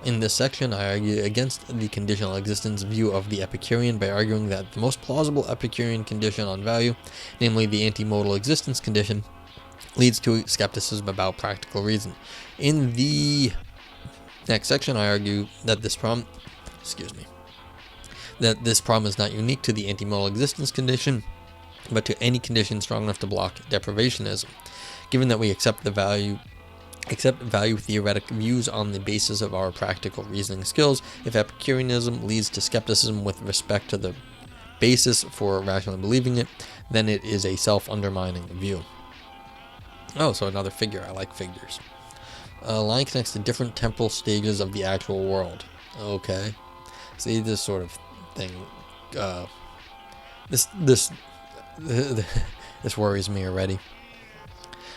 In this section, I argue against the conditional existence view of the Epicurean by arguing that the most plausible Epicurean condition on value, namely the anti-modal existence condition, leads to skepticism about practical reason. In the next section, I argue that this problem is not unique to the anti-modal existence condition, but to any condition strong enough to block deprivationism. Given that we accept value theoretic views on the basis of our practical reasoning skills, if Epicureanism leads to skepticism with respect to the basis for rationally believing it, then it is a self-undermining view. Oh, so another figure. I like figures. Line connects to different temporal stages of the actual world. Okay. See, this sort of thing. This worries me already.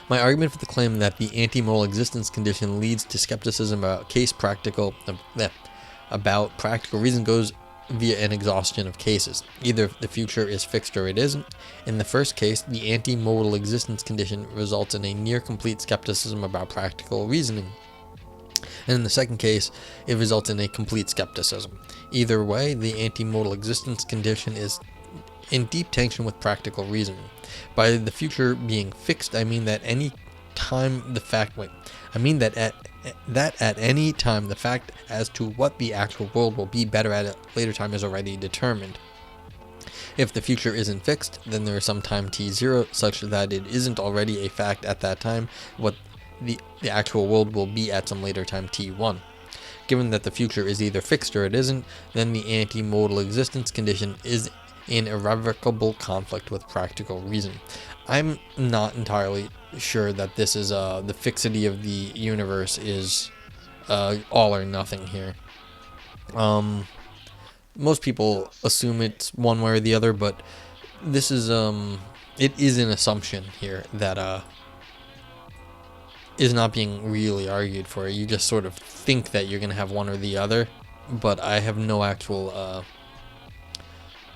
My argument for the claim that the anti-modal existence condition leads to skepticism about practical reason goes via an exhaustion of cases. Either the future is fixed or it isn't. In the first case, the anti-modal existence condition results in a near complete skepticism about practical reasoning. And in the second case, it results in a complete skepticism. Either way, the anti-modal existence condition is in deep tension with practical reasoning. By the future being fixed, I mean that at any time the fact as to what the actual world will be better at a later time is already determined. If the future isn't fixed, then there is some time t0 such that it isn't already a fact at that time the actual world will be at some later time t1. Given that the future is either fixed or it isn't, then the anti-modal existence condition is in irrevocable conflict with practical reason. I'm not entirely sure that this is the fixity of the universe is all or nothing here. Most people assume it's one way or the other, but this is it is an assumption here that is not being really argued for. You just sort of think that you're going to have one or the other, but I have no actual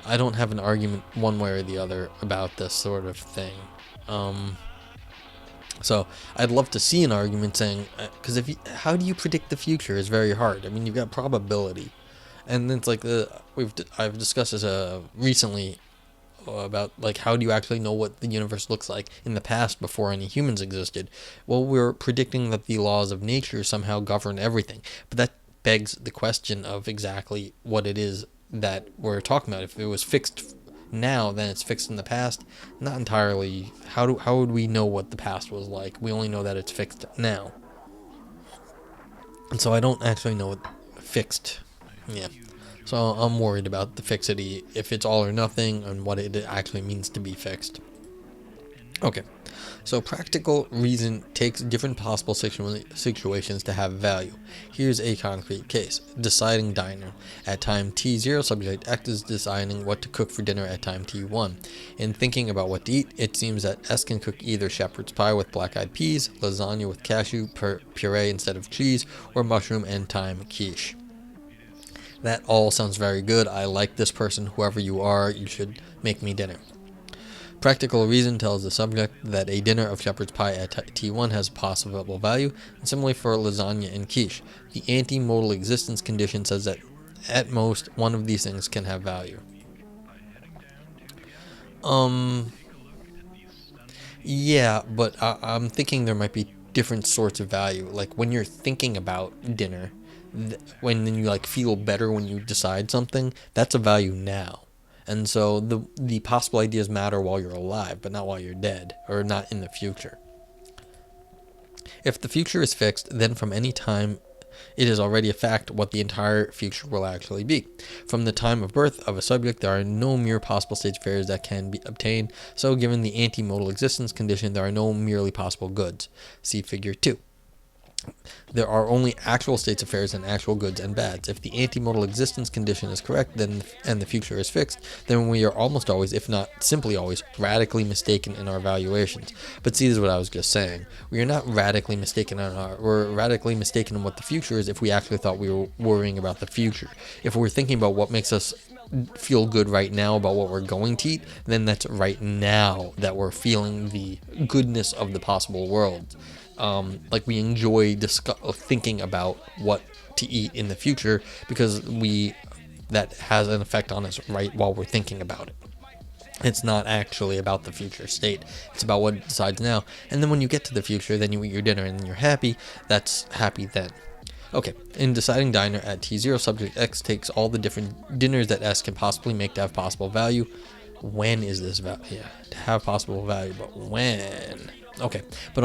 I don't have an argument one way or the other about this sort of thing. So I'd love to see an argument saying, because how do you predict the future is very hard. I mean, you've got probability, and then it's like I've discussed this recently about like how do you actually know what the universe looks like in the past before any humans existed. Well, we're predicting that the laws of nature somehow govern everything, but that begs the question of exactly what it is that we're talking about. If it was fixed now, then it's fixed in the past. Not entirely. How would we know what the past was like? We only know that it's fixed now, and so I don't actually know what fixed. Yeah. So I'm worried about the fixity, if it's all or nothing, and what it actually means to be fixed. Okay, so practical reason takes different possible situations to have value. Here's a concrete case. Deciding diner. At time t0, subject X is deciding what to cook for dinner at time t1. In thinking about what to eat, it seems that S can cook either shepherd's pie with black-eyed peas, lasagna with cashew puree instead of cheese, or mushroom and thyme quiche. That all sounds very good. I like this person. Whoever you are, you should make me dinner. Practical reason tells the subject that a dinner of shepherd's pie at T1 has possible value, and similarly for lasagna and quiche. The anti-modal existence condition says that at most one of these things can have value. Yeah, but I'm thinking there might be different sorts of value. Like when you're thinking about dinner, when you like feel better when you decide something, that's a value now. And so the possible ideas matter while you're alive, but not while you're dead, or not in the future. If the future is fixed, then from any time it is already a fact what the entire future will actually be. From the time of birth of a subject, there are no mere possible states of affairs that can be obtained, so given the anti-modal existence condition, there are no merely possible goods. See figure 2. There are only actual states of affairs and actual goods and bads. If the anti-modal existence condition is correct, then and the future is fixed, then we are almost always, if not simply always, radically mistaken in our valuations. But see, this is what I was just saying. We are not radically mistaken we're radically mistaken in what the future is if we actually thought we were worrying about the future. If we're thinking about what makes us feel good right now about what we're going to eat, then that's right now that we're feeling the goodness of the possible world. Like we enjoy thinking about what to eat in the future because that has an effect on us right while we're thinking about it. It's not actually about the future state. It's about what it decides now. And then when you get to the future, then you eat your dinner and you're happy. That's happy then. Okay, in deciding diner at T0, subject X takes all the different dinners that S can possibly make to have possible value. When is this value? Yeah, to have possible value, but when? Okay, but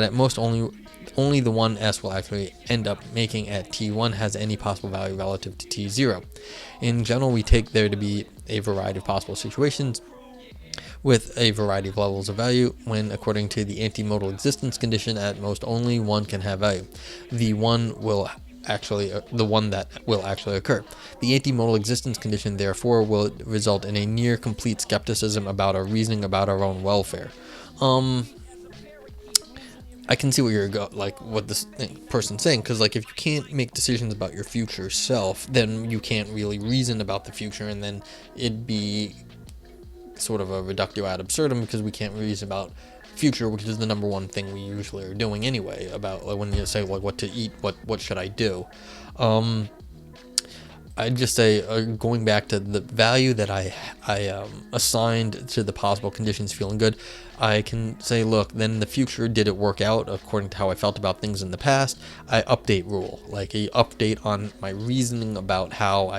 at most only the one S will actually end up making at T1 has any possible value relative to T0. In general, we take there to be a variety of possible situations with a variety of levels of value, when according to the anti-modal existence condition, at most only one can have value. The one that will actually occur. The anti-modal existence condition, therefore, will result in a near complete skepticism about our reasoning about our own welfare. I can see what this person's saying, because like if you can't make decisions about your future self, then you can't really reason about the future, and then it'd be sort of a reductio ad absurdum because we can't reason about future, which is the number one thing we usually are doing anyway. About like, when you say like what to eat, what should I do? I'd just say, going back to the value that I assigned to the possible conditions feeling good, I can say, look, then in the future, did it work out according to how I felt about things in the past? I update rule, like a update on my reasoning about how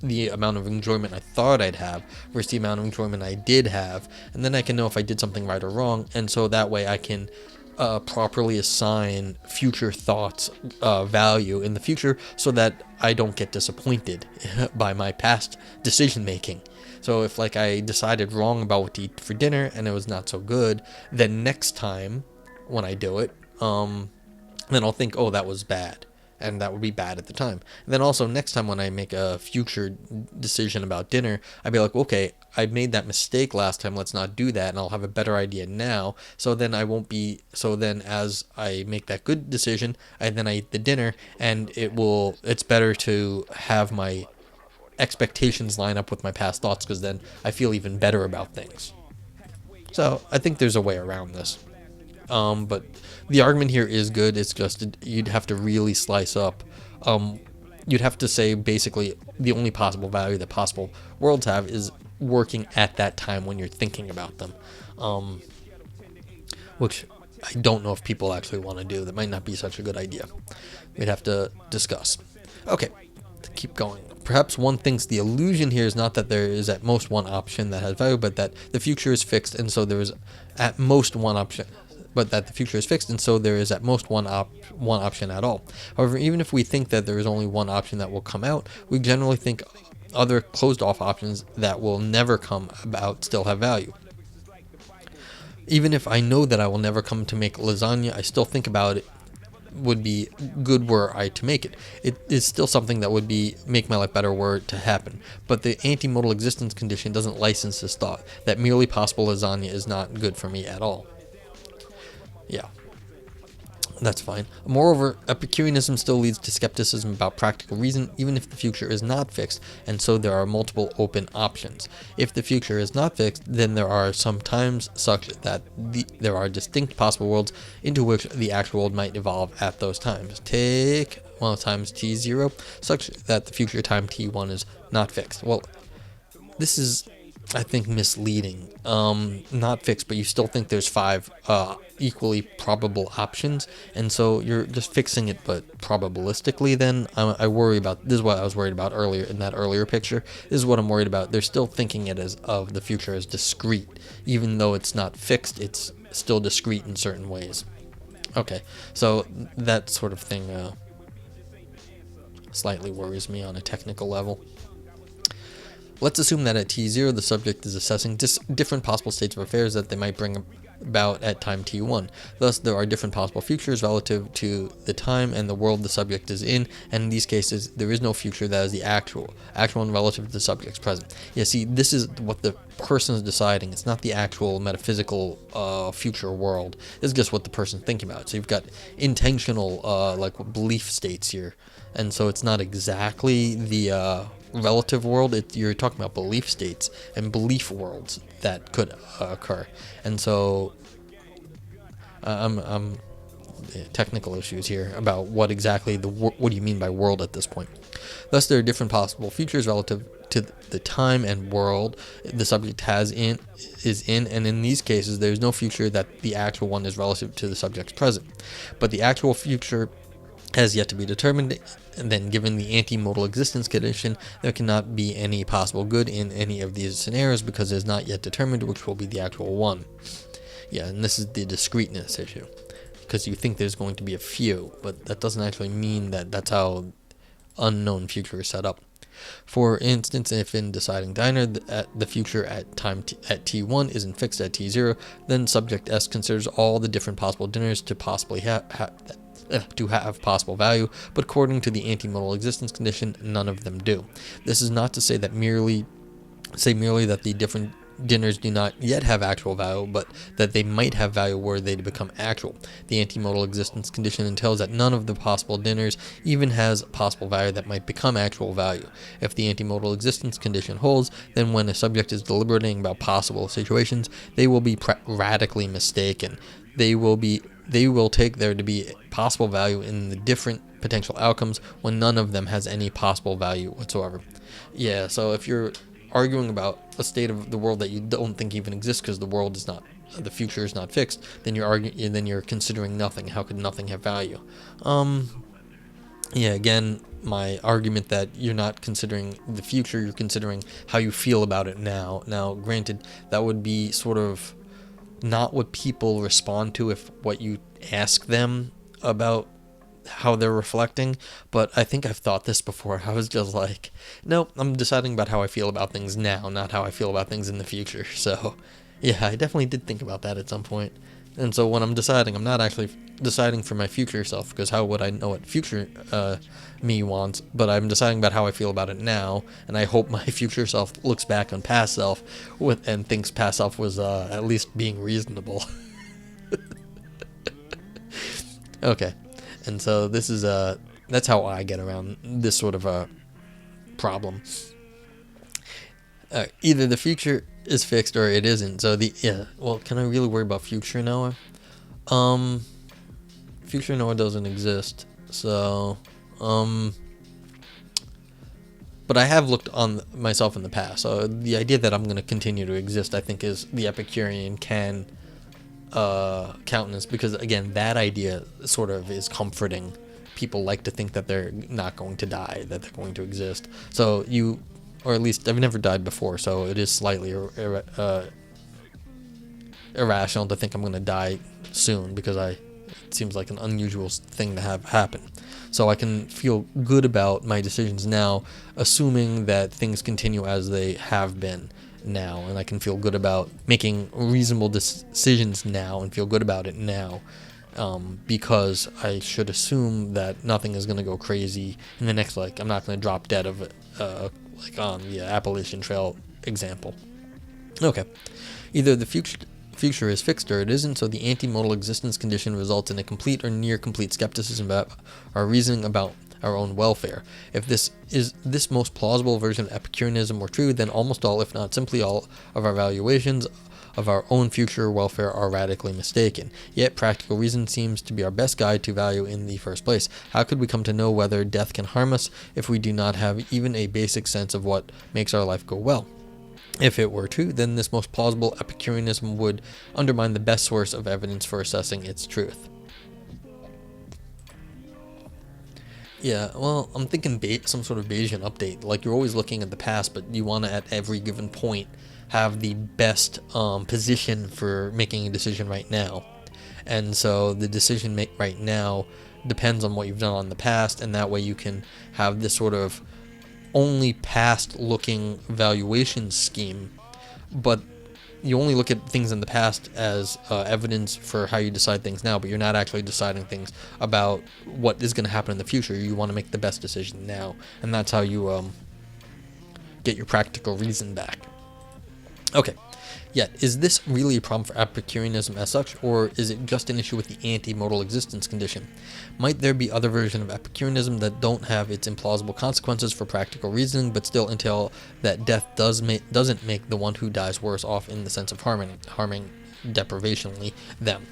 the amount of enjoyment I thought I'd have versus the amount of enjoyment I did have, and then I can know if I did something right or wrong, and so that way I can properly assign future thoughts value in the future so that I don't get disappointed by my past decision making. So if like I decided wrong about what to eat for dinner and it was not so good, then next time when I do it, then I'll think, oh, that was bad. And that would be bad at the time. And then also next time when I make a future decision about dinner, I'd be like, okay, I made that mistake last time. Let's not do that. And I'll have a better idea now. So then as I make that good decision, then I eat the dinner, and it's better to have my expectations line up with my past thoughts, because then I feel even better about things. So I think there's a way around this. But the argument here is good. It's just you'd have to really slice up. You'd have to say basically the only possible value that possible worlds have is working at that time when you're thinking about them, which I don't know if people actually want to do. That might not be such a good idea. We'd have to discuss. Okay, to keep going. Perhaps one thinks the illusion here is not that there is at most one option that has value, but that the future is fixed, and so there is at most one option. But that the future is fixed, and so there is at most one option at all. However, even if we think that there is only one option that will come out, we generally think other closed-off options that will never come about still have value. Even if I know that I will never come to make lasagna, I still think about it would be good were I to make it. It is still something that would make my life better were it to happen. But the anti-modal existence condition doesn't license this thought that merely possible lasagna is not good for me at all. Yeah, that's fine. Moreover, Epicureanism still leads to skepticism about practical reason, even if the future is not fixed, and so there are multiple open options. If the future is not fixed, then there are some times such that there are distinct possible worlds into which the actual world might evolve at those times. Take times t0, such that the future time t1 is not fixed. Well, this is, I think, misleading. Not fixed, but you still think there's 5 equally probable options, and so you're just fixing it, but probabilistically. Then I worry about this. Is what I was worried about earlier in that earlier picture. This is what I'm worried about. They're still thinking it as of the future as discrete, even though it's not fixed. It's still discrete in certain ways. Okay, so that sort of thing slightly worries me on a technical level. Let's assume that at t0 the subject is assessing different possible states of affairs that they might bring about at time t1. Thus, there are different possible futures relative to the time and the world the subject is in, and in these cases, there is no future that is the actual one relative to the subject's present. Yeah, see, this is what the person is deciding. It's not the actual metaphysical future world. It's just what the person's thinking about. So you've got intentional belief states here, and so it's not exactly the relative world. You're talking about belief states and belief worlds that could occur, and so I'm technical issues here about what exactly what do you mean by world at this point. Thus, there are different possible futures relative to the time and world the subject is in, and in these cases, there's no future that the actual one is relative to the subject's present, but the actual future has yet to be determined, and then given the anti-modal existence condition, there cannot be any possible good in any of these scenarios because it is not yet determined which will be the actual one. Yeah, and this is the discreteness issue, because you think there's going to be a few, but that doesn't actually mean that that's how unknown future is set up. For instance, if in deciding diner the future at time at t1 isn't fixed at t0, then subject S considers all the different possible dinners to possibly have possible value, but according to the anti-modal existence condition, none of them do. This is not to say merely that the different dinners do not yet have actual value, but that they might have value were they to become actual. The anti-modal existence condition entails that none of the possible dinners even has possible value that might become actual value. If the anti-modal existence condition holds, then when a subject is deliberating about possible situations, they will be radically mistaken. They will take there to be possible value in the different potential outcomes when none of them has any possible value whatsoever. Yeah, so if you're arguing about a state of the world that you don't think even exists because the future is not fixed, then you're considering nothing. How could nothing have value? Yeah, again, my argument that you're not considering the future, you're considering how you feel about it now. Now, granted, that would be sort of not what people respond to if what you ask them about how they're reflecting. But I think I've thought this before. I was just like, nope, I'm deciding about how I feel about things now, not how I feel about things in the future. So yeah, I definitely did think about that at some point. And so when I'm deciding, I'm not actually deciding for my future self, because how would I know what future me wants? But I'm deciding about how I feel about it now, and I hope my future self looks back on past self and thinks past self was at least being reasonable. Okay, and so this is that's how I get around this sort of a problem. Either the future is fixed or it isn't. So can I really worry about future Noah? Future Noah doesn't exist. So, but I have looked on myself in the past. So the idea that I'm going to continue to exist, I think, is the Epicurean countenance, because again, that idea sort of is comforting. People like to think that they're not going to die, that they're going to exist. So or at least I've never died before, so it is slightly irrational to think I'm going to die soon, because it seems like an unusual thing to have happen. So I can feel good about my decisions now, assuming that things continue as they have been now, and I can feel good about making reasonable decisions now and feel good about it now, because I should assume that nothing is going to go crazy in the next, I'm not going to drop dead of like on the Appalachian Trail example. Okay, either the future is fixed or it isn't, so the anti-modal existence condition results in a complete or near complete skepticism about our reasoning about our own welfare. If this most plausible version of Epicureanism were true, then almost all, if not simply all, of our valuations of our own future welfare are radically mistaken. Yet practical reason seems to be our best guide to value in the first place. How could we come to know whether death can harm us if we do not have even a basic sense of what makes our life go well? If it were true, then this most plausible Epicureanism would undermine the best source of evidence for assessing its truth. Yeah, well, I'm thinking some sort of Bayesian update. Like, you're always looking at the past, but you want to, at every given point, have the best position for making a decision right now. And so the decision right now depends on what you've done in the past, and that way you can have this sort of only past-looking valuation scheme, but you only look at things in the past as evidence for how you decide things now, but you're not actually deciding things about what is going to happen in the future. You want to make the best decision now, and that's how you get your practical reason back. Okay, yet, is this really a problem for Epicureanism as such, or is it just an issue with the anti-modal existence condition? Might there be other versions of Epicureanism that don't have its implausible consequences for practical reasoning, but still entail that death doesn't make the one who dies worse off in the sense of harming deprivationally them?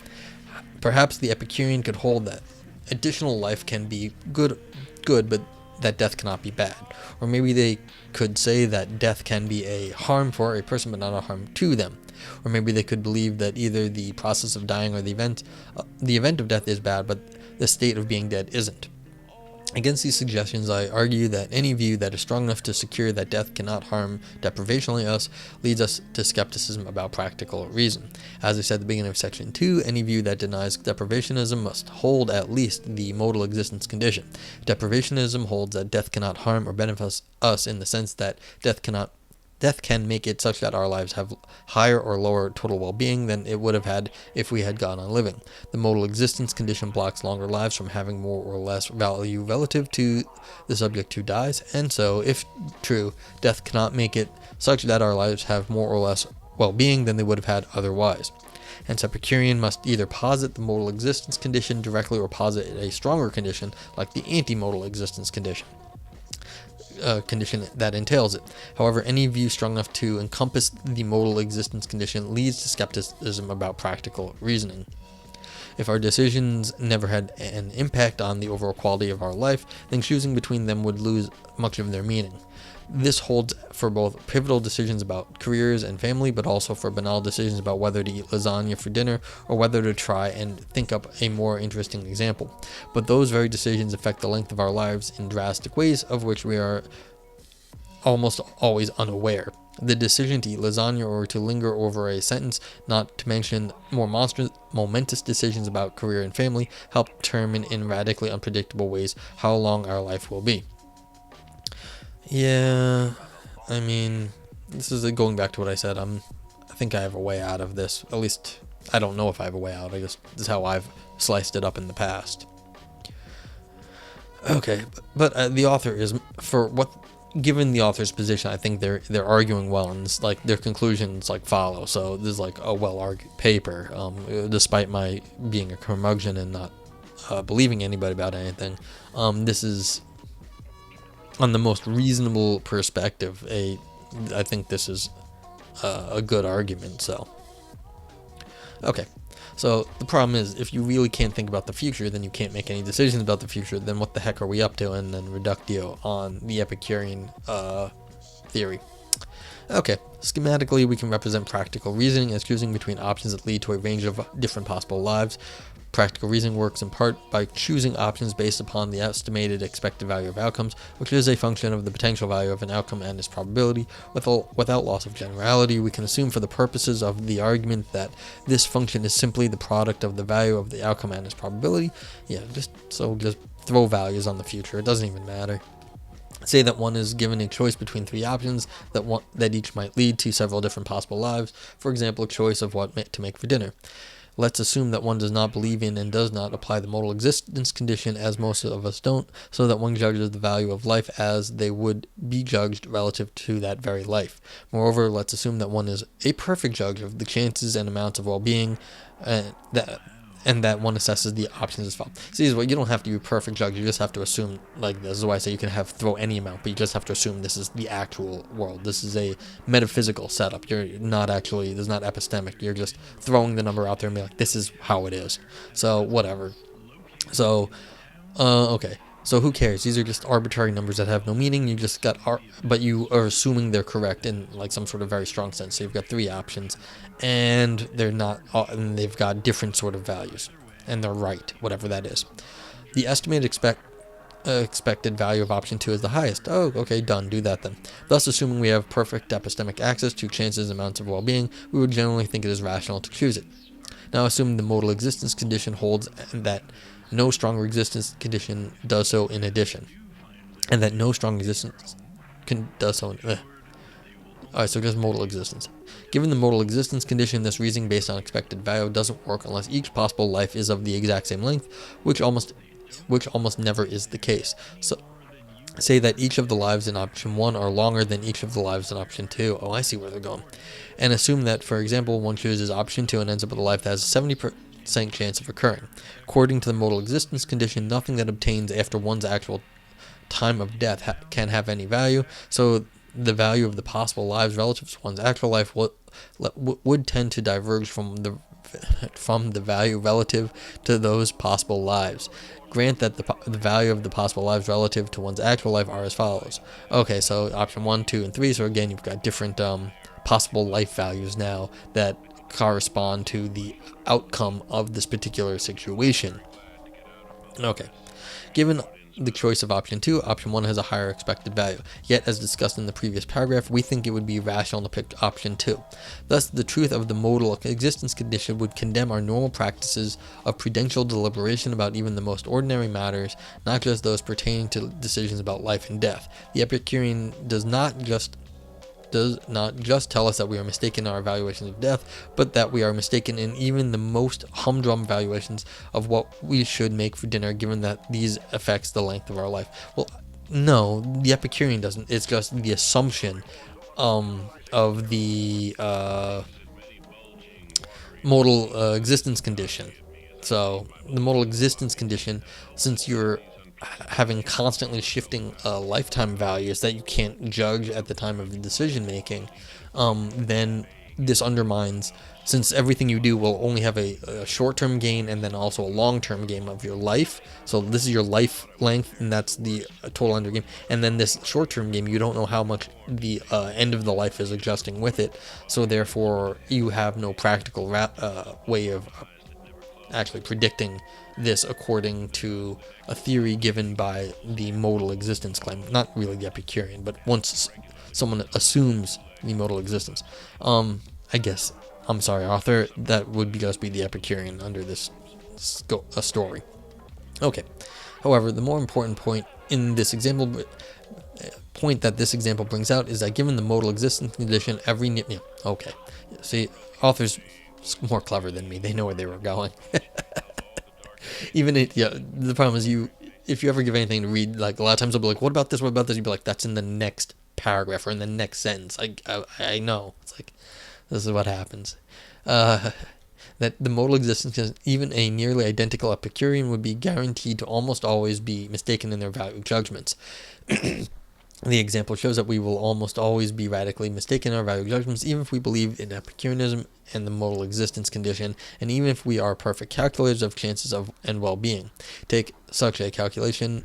Perhaps the Epicurean could hold that additional life can be good, but that death cannot be bad. Or maybe they could say that death can be a harm for a person but not a harm to them. Or maybe they could believe that either the process of dying or the event of death is bad, but the state of being dead isn't. Against these suggestions, I argue that any view that is strong enough to secure that death cannot harm deprivationally us leads us to skepticism about practical reason. As I said at the beginning of section 2, any view that denies deprivationism must hold at least the modal existence condition. Deprivationism holds that death cannot harm or benefit us in the sense that death can make it such that our lives have higher or lower total well-being than it would have had if we had gone on living. The modal existence condition blocks longer lives from having more or less value relative to the subject who dies, and so, if true, death cannot make it such that our lives have more or less well-being than they would have had otherwise. Hence, Epicurean must either posit the modal existence condition directly or posit a stronger condition like the anti-modal existence condition that entails it. However, any view strong enough to encompass the modal existence condition leads to skepticism about practical reasoning. If our decisions never had an impact on the overall quality of our life, then choosing between them would lose much of their meaning. This holds for both pivotal decisions about careers and family, but also for banal decisions about whether to eat lasagna for dinner or whether to try and think up a more interesting example. But those very decisions affect the length of our lives in drastic ways, of which we are almost always unaware. The decision to eat lasagna or to linger over a sentence, not to mention more momentous decisions about career and family, help determine in radically unpredictable ways how long our life will be. Yeah, I mean, this is going back to what I said. I think I have a way out of this. At least, I don't know if I have a way out. I guess this is how I've sliced it up in the past. Okay, but the author is, given the author's position, I think they're arguing well, and it's like their conclusions like follow. So this is like a well-argued paper, despite my being a curmudgeon and not believing anybody about anything. This is, on the most reasonable perspective, I think this is a good argument. So, okay. So the problem is, if you really can't think about the future, then you can't make any decisions about the future. Then what the heck are we up to? And then reductio on the Epicurean theory. Okay, schematically we can represent practical reasoning as choosing between options that lead to a range of different possible lives. Practical reasoning works in part by choosing options based upon the estimated expected value of outcomes, which is a function of the potential value of an outcome and its probability. Without loss of generality, we can assume for the purposes of the argument that this function is simply the product of the value of the outcome and its probability. Yeah, just throw values on the future. It doesn't even matter. Say that one is given a choice between three options that each might lead to several different possible lives. For example, a choice of what to make for dinner. Let's assume that one does not believe in and does not apply the modal existence condition, as most of us don't, so that one judges the value of life as they would be judged relative to that very life. Moreover, let's assume that one is a perfect judge of the chances and amounts of well-being, and that one assesses the options as follows. See, you don't have to be a perfect judge. You just have to assume, like, this is why I say you can throw any amount, but you just have to assume this is the actual world. This is a metaphysical setup. You're not actually, this is not epistemic. You're just throwing the number out there and be like, this is how it is. So, whatever. So, okay. So who cares? These are just arbitrary numbers that have no meaning. You just but you are assuming they're correct in like some sort of very strong sense. So you've got three options, and they're not, and they've got different sort of values, and they're right, whatever that is. The estimated expected value of option 2 is the highest. Oh, okay, done. Do that then. Thus, assuming we have perfect epistemic access to chances and amounts of well-being, we would generally think it is rational to choose it. Now, assuming the modal existence condition holds and that no stronger existence condition does so in addition, and that no strong existence does so in... Alright, so just modal existence. Given the modal existence condition, this reasoning based on expected value doesn't work unless each possible life is of the exact same length, which almost never is the case. So, say that each of the lives in option 1 are longer than each of the lives in option 2. Oh, I see where they're going. And assume that, for example, one chooses option 2 and ends up with a life that has a 70% chance of occurring. According to the modal existence condition, nothing that obtains after one's actual time of death can have any value, so the value of the possible lives relative to one's actual life would tend to diverge from the value relative to those possible lives. Grant that the value of the possible lives relative to one's actual life are as follows. Okay, so option 1, 2, and 3, so again, you've got different possible life values now that correspond to the outcome of this particular situation. Okay. Given the choice of option 2, option 1 has a higher expected value. Yet, as discussed in the previous paragraph, we think it would be rational to pick option 2. Thus, the truth of the modal existence condition would condemn our normal practices of prudential deliberation about even the most ordinary matters, not just those pertaining to decisions about life and death. The Epicurean does not just tell us that we are mistaken in our evaluations of death, but that we are mistaken in even the most humdrum valuations of what we should make for dinner, given that these affects the length of our life. Well, no, the Epicurean doesn't. It's just the assumption of the modal existence condition. So the modal existence condition, since you're having constantly shifting lifetime values that you can't judge at the time of the decision making, then this undermines, since everything you do will only have a short-term gain and then also a long-term gain of your life. So this is your life length, and that's the total end game. And then this short-term game, you don't know how much the end of the life is adjusting with it. So therefore, you have no practical way of actually predicting this according to a theory given by the modal existence claim. Not really the Epicurean, but once someone assumes the modal existence. I guess, I'm sorry, author, that would just be the Epicurean under this story. Okay. However, the more important point in this example, that this example brings out is that given the modal existence condition, okay. See, authors more clever than me. They know where they were going. The problem is if you ever give anything to read, like a lot of times I'll be like, what about this? What about this? You'd be like, that's in the next paragraph or in the next sentence. I know. It's like, this is what happens. That the modal existence is even a nearly identical Epicurean would be guaranteed to almost always be mistaken in their value judgments. The example shows that we will almost always be radically mistaken in our value judgments, even if we believe in Epicureanism and the modal existence condition, and even if we are perfect calculators of chances and well-being. Take such a calculationally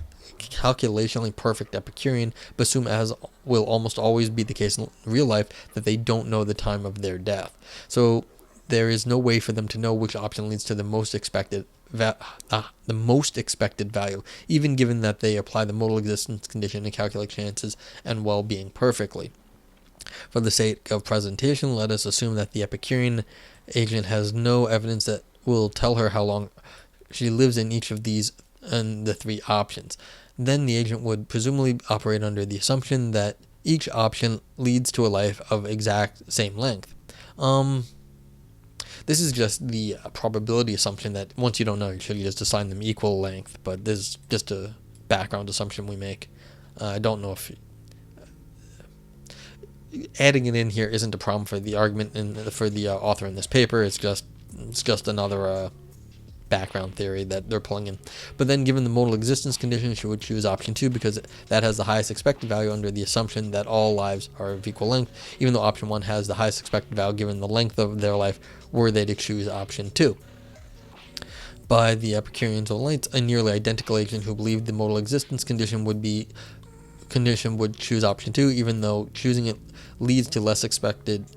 perfect Epicurean, but assume, as will almost always be the case in real life, that they don't know the time of their death. So there is no way for them to know which option leads to the most expected value, even given that they apply the modal existence condition to calculate chances and well-being perfectly. For the sake of presentation, let us assume that the Epicurean agent has no evidence that will tell her how long she lives in each of these and the three options. Then the agent would presumably operate under the assumption that each option leads to a life of exact same length. This is just the probability assumption that once you don't know, you should just assign them equal length, but this is just a background assumption we make. I don't know if adding it in here isn't a problem for the argument and for the author in this paper. It's just another background theory that they're pulling in. But then given the modal existence condition, she would choose option 2 because that has the highest expected value under the assumption that all lives are of equal length, even though option 1 has the highest expected value given the length of their life were they to choose option 2. By the Epicureans own lights, a nearly identical agent who believed the modal existence condition would choose option 2, even though choosing it leads to less expected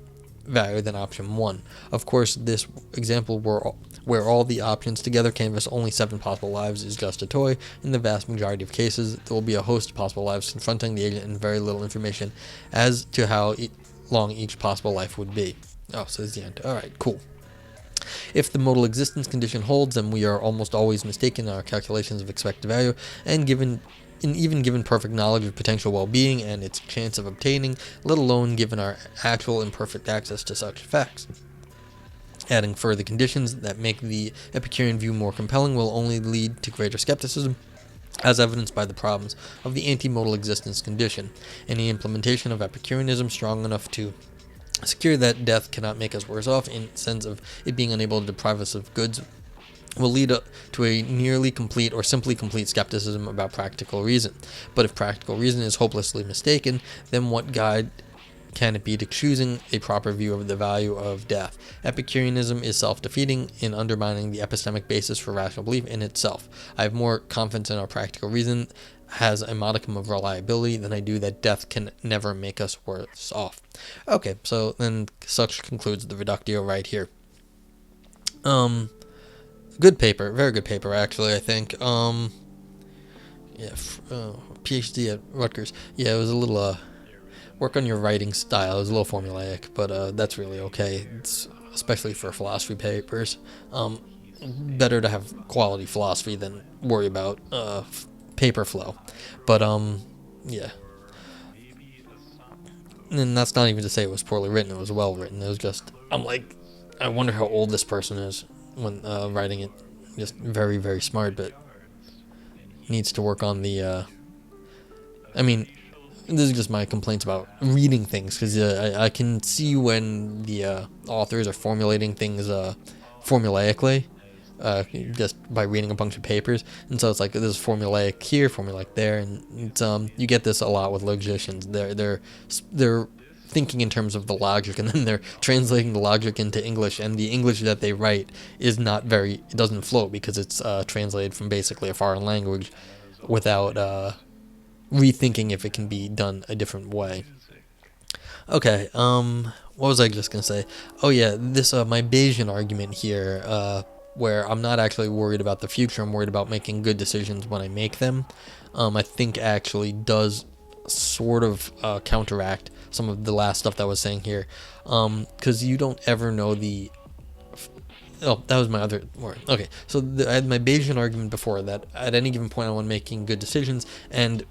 value than option 1. Of course, this example where all the options together canvass only 7 possible lives is just a toy. In the vast majority of cases, there will be a host of possible lives confronting the agent and very little information as to how long each possible life would be. Oh, so it's the end. Alright, cool. If the modal existence condition holds, then we are almost always mistaken in our calculations of expected value, and even given perfect knowledge of potential well-being and its chance of obtaining, let alone given our actual imperfect access to such facts. Adding further conditions that make the Epicurean view more compelling will only lead to greater skepticism, as evidenced by the problems of the anti-modal existence condition. Any implementation of Epicureanism strong enough to secure that death cannot make us worse off in the sense of it being unable to deprive us of goods will lead to a nearly complete or simply complete skepticism about practical reason. But if practical reason is hopelessly mistaken, then what guide can it be to choosing a proper view of the value of death? Epicureanism is self-defeating in undermining the epistemic basis for rational belief in itself. I have more confidence in our practical reason has a modicum of reliability than I do that death can never make us worse off. Okay, so then such concludes the reductio right here. Good paper, very good paper actually, I think. PhD at Rutgers. Yeah, it was a little work on your writing style. It was a little formulaic, but that's really okay. It's especially for philosophy papers. Better to have quality philosophy than worry about paper flow. But yeah. And that's not even to say it was poorly written. It was well written. It was just, I'm like, I wonder how old this person is when writing it. Just very, very smart, but needs to work on the this is just my complaints about reading things, because I can see when the authors are formulating things formulaically, just by reading a bunch of papers, and so it's like this is formulaic here, formulaic there, and it's, you get this a lot with logicians. They're thinking in terms of the logic, and then they're translating the logic into English, and the English that they write is not very, it doesn't flow because it's translated from basically a foreign language without rethinking if it can be done a different way. Okay, what was I just gonna say? Oh yeah, this my Bayesian argument here where I'm not actually worried about the future. I'm worried about making good decisions when I make them. I think actually does sort of counteract some of the last stuff that I was saying here, because you don't ever know the. Oh, that was my other word. Okay, so I had my Bayesian argument before that at any given point I want making good decisions, and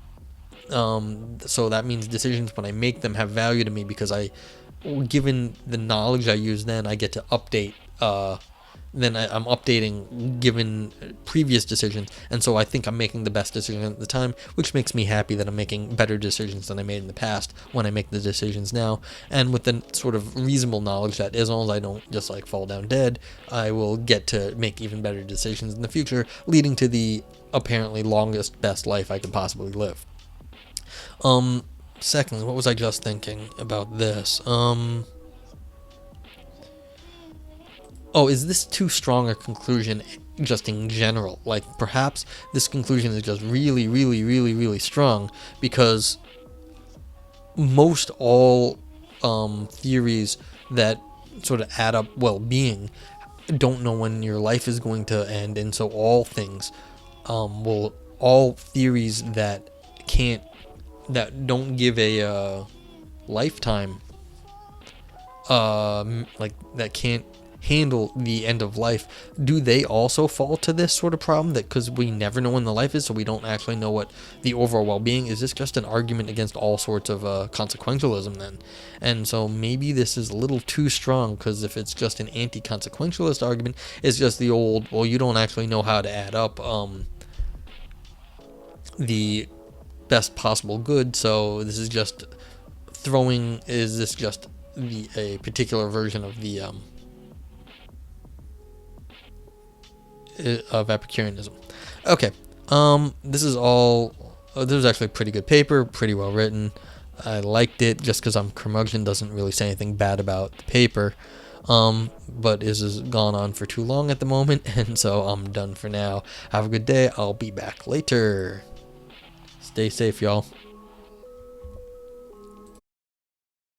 so that means decisions when I make them have value to me because given the knowledge I use, then I get to update. I'm updating given previous decisions, and so I think I'm making the best decision at the time, which makes me happy that I'm making better decisions than I made in the past when I make the decisions now. And with the sort of reasonable knowledge that as long as I don't just like fall down dead, I will get to make even better decisions in the future, leading to the apparently longest, best life I could possibly live. Secondly, what was I just thinking about this? Oh, is this too strong a conclusion just in general? Like, perhaps this conclusion is just really, really, really, really strong because most all theories that sort of add up well-being don't know when your life is going to end, and so all theories that don't give a lifetime, like that can't handle the end of life, do they also fall to this sort of problem that because we never know when the life is, so we don't actually know what the overall well-being is? This just an argument against all sorts of consequentialism then? And so maybe this is a little too strong, because if it's just an anti-consequentialist argument, it's just the old, well, you don't actually know how to add up the best possible good, so this is just a particular version of the of Epicureanism. Okay, this was actually a pretty good paper, pretty well written. I liked it. Just because I'm curmudgeon doesn't really say anything bad about the paper, but this has gone on for too long at the moment, and so I'm done for now. Have a good day. I'll be back later. Stay safe, y'all.